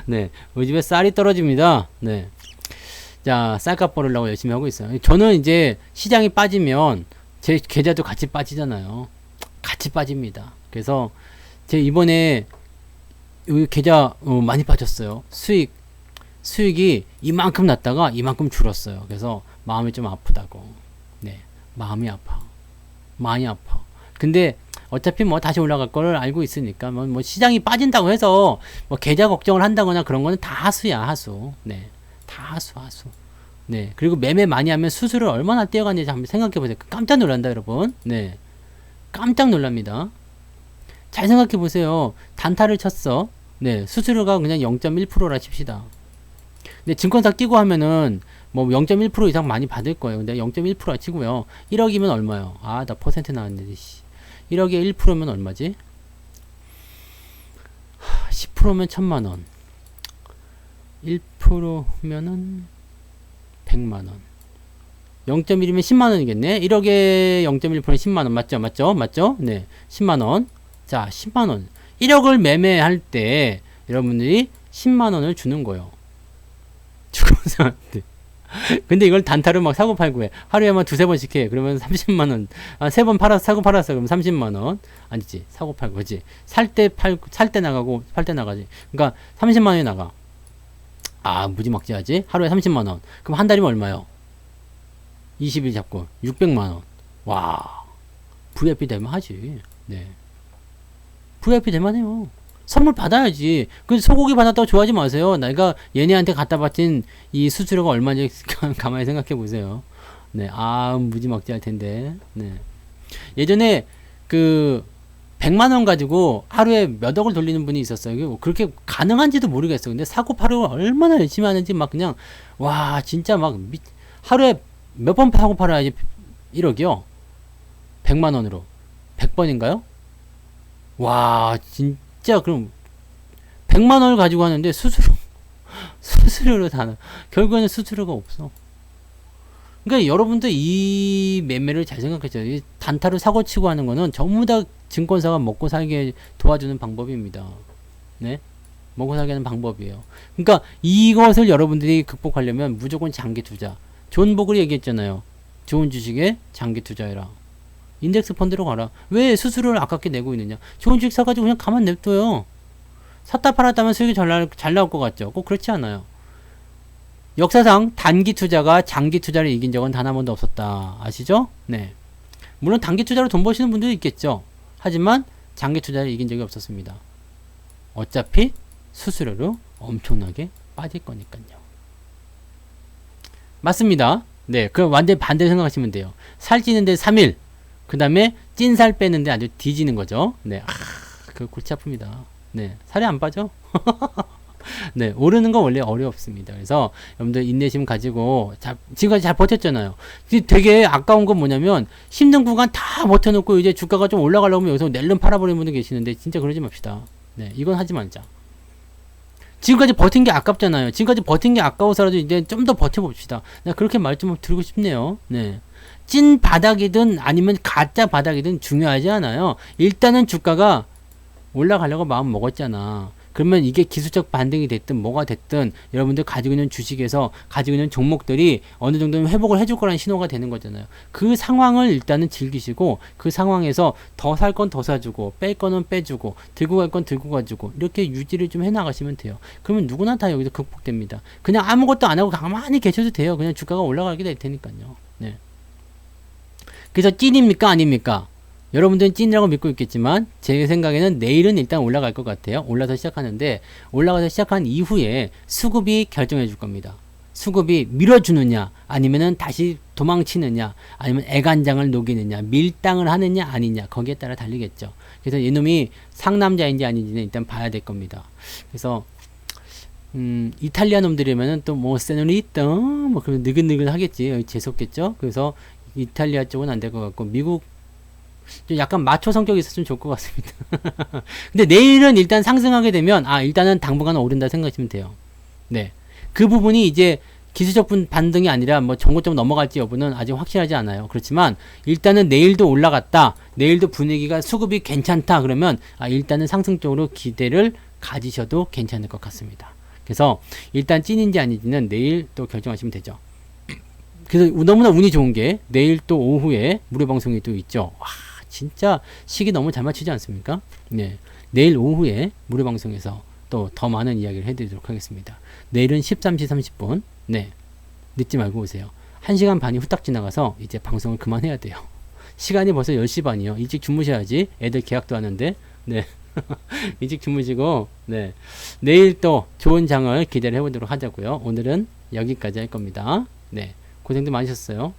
네. 우리 집에 쌀이 떨어집니다. 네. 자, 쌀값 벌으려고 열심히 하고 있어요. 저는 이제 시장이 빠지면 제 계좌도 같이 빠지잖아요. 같이 빠집니다. 그래서 제 이번에 여기 계좌 많이 빠졌어요. 수익이 이만큼 났다가 이만큼 줄었어요. 그래서 마음이 좀 아프다고. 네, 마음이 아파. 많이 아파. 근데 어차피 뭐 다시 올라갈 걸 알고 있으니까 뭐 시장이 빠진다고 해서 뭐 계좌 걱정을 한다거나 그런 거는 다 하수야, 하수. 네, 다 하수. 네, 그리고 매매 많이 하면 수수료 얼마나 뛰어가는지 한번 생각해 보세요. 깜짝 놀란다, 여러분. 네, 깜짝 놀랍니다. 잘 생각해 보세요. 단타를 쳤어. 네, 수수료가 그냥 0.1%라 칩시다. 근데 증권사 끼고 하면은 뭐 0.1% 이상 많이 받을 거예요. 근데 0.1%라 치고요. 1억이면 얼마요? 나 퍼센트 나왔는데, 1억에 1%면 얼마지? 10%면 1000만원. 1%면은 100만원. 0.1이면 10만원이겠네? 1억에 0.1%는 10만원. 맞죠? 네. 10만원. 자, 10만원. 1억을 매매할 때 여러분들이 10만원을 주는 거예요. 주권사한테. 근데 이걸 단타로 막 사고 팔고 해. 하루에만 두세 번씩 해. 그러면 30만원. 세 번 사고 팔았어. 그럼 30만원. 아니지. 사고 팔고, 그지? 살 때 나가고, 팔 때 나가지. 그러니까 30만원이 나가. 무지막지하지? 하루에 30만원. 그럼 한 달이면 얼마요? 20일 잡고 600만원. 와, VIP 되면 하지. 네. VIP 될만해요. 선물 받아야지. 그 소고기 받았다고 좋아하지 마세요. 내가 얘네한테 갖다 바친 이 수수료가 얼마인지 가만히 생각해 보세요. 네, 무지막지할 텐데. 네. 예전에 그 100만 원 가지고 하루에 몇 억을 돌리는 분이 있었어요. 이게 그렇게 가능한지도 모르겠어요. 근데 사고 팔고 얼마나 열심히 하는지 막 그냥 와 진짜 막 하루에 몇 번 사고 팔아야지 1억이요? 100만 원으로 100번인가요? 와 진짜 그럼 100만 원을 가지고 하는데 수수료로 다 결국에는 수수료가 없어. 그러니까 여러분들 이 매매를 잘 생각하죠. 이 단타로 사고 치고 하는 거는 전부 다 증권사가 먹고 살게 도와주는 방법입니다. 네? 먹고 살게 하는 방법이에요. 그러니까 이것을 여러분들이 극복하려면 무조건 장기 투자. 존 보글이 얘기했잖아요. 좋은 주식에 장기 투자해라. 인덱스 펀드로 가라. 왜 수수료를 아깝게 내고 있느냐? 좋은 주식 사가지고 그냥 가만 냅둬요. 샀다 팔았다면 수익이 잘 나올 것 같죠? 꼭 그렇지 않아요. 역사상 단기 투자가 장기 투자를 이긴 적은 단 한 번도 없었다. 아시죠? 네. 물론 단기 투자로 돈 버시는 분들도 있겠죠. 하지만 장기 투자를 이긴 적이 없었습니다. 어차피 수수료로 엄청나게 빠질 거니까요. 맞습니다. 네. 그럼 완전 반대로 생각하시면 돼요. 살찌는데 3일. 그 다음에 찐살 빼는데 아주 뒤지는 거죠. 네. 그거 골치 아픕니다. 네. 살이 안 빠져? 네, 오르는 건 원래 어렵습니다. 그래서 여러분들 인내심 가지고 지금까지 잘 버텼잖아요. 되게 아까운 건 뭐냐면 힘든 구간 다 버텨놓고 이제 주가가 좀 올라가려고 하면 여기서 낼름 팔아버리는 분들 계시는데 진짜 그러지 맙시다. 네, 이건 하지 말자. 지금까지 버틴 게 아깝잖아요. 지금까지 버틴 게 아까워서라도 이제 좀 더 버텨봅시다. 나 그렇게 말 좀 드리고 싶네요. 네. 찐 바닥이든 아니면 가짜 바닥이든 중요하지 않아요. 일단은 주가가 올라가려고 마음 먹었잖아. 그러면 이게 기술적 반등이 됐든 뭐가 됐든 여러분들 가지고 있는 주식에서 가지고 있는 종목들이 어느 정도는 회복을 해줄 거라는 신호가 되는 거잖아요. 그 상황을 일단은 즐기시고 그 상황에서 더 살 건 더 사주고 뺄 거는 빼주고 들고 갈 건 들고 가지고 이렇게 유지를 좀 해나가시면 돼요. 그러면 누구나 다 여기서 극복됩니다. 그냥 아무것도 안 하고 가만히 계셔도 돼요. 그냥 주가가 올라가게 될 테니까요. 네. 그래서 찐입니까 아닙니까? 여러분들은 찐이라고 믿고 있겠지만 제 생각에는 내일은 일단 올라갈 것 같아요. 올라서 시작하는데 올라가서 시작한 이후에 수급이 결정해 줄 겁니다. 수급이 밀어주느냐 아니면은 다시 도망치느냐 아니면 애간장을 녹이느냐 밀당을 하느냐 아니냐 거기에 따라 달리겠죠. 그래서 이놈이 상남자인지 아닌지는 일단 봐야 될 겁니다. 그래서 이탈리아 놈들이면은 또 뭐 세노리따 뭐 그런 느글느글 하겠지. 재수없겠죠. 그래서 이탈리아 쪽은 안 될 것 같고 미국 좀 약간 마초 성격이 있었으면 좋을 것 같습니다. 근데 내일은 일단 상승하게 되면 일단은 당분간은 오른다 생각하시면 돼요. 네. 그 부분이 이제 기술적 반등이 아니라 뭐 정고점 넘어갈지 여부는 아직 확실하지 않아요. 그렇지만 일단은 내일도 올라갔다. 내일도 분위기가 수급이 괜찮다. 그러면 일단은 상승 쪽으로 기대를 가지셔도 괜찮을 것 같습니다. 그래서 일단 찐인지 아닌지는 내일 또 결정하시면 되죠. 그래서 너무나 운이 좋은 게 내일 또 오후에 무료 방송이 또 있죠. 와, 진짜 시기 너무 잘 맞추지 않습니까? 네. 내일 오후에 무료 방송에서 또 더 많은 이야기를 해드리도록 하겠습니다. 내일은 13시 30분. 네. 늦지 말고 오세요. 1시간 반이 후딱 지나가서 이제 방송을 그만해야 돼요. 시간이 벌써 10시 반이요. 일찍 주무셔야지. 애들 계약도 하는데. 네. 일찍 주무시고, 네. 내일 또 좋은 장을 기대를 해보도록 하자고요. 오늘은 여기까지 할 겁니다. 네. 고생도 많으셨어요.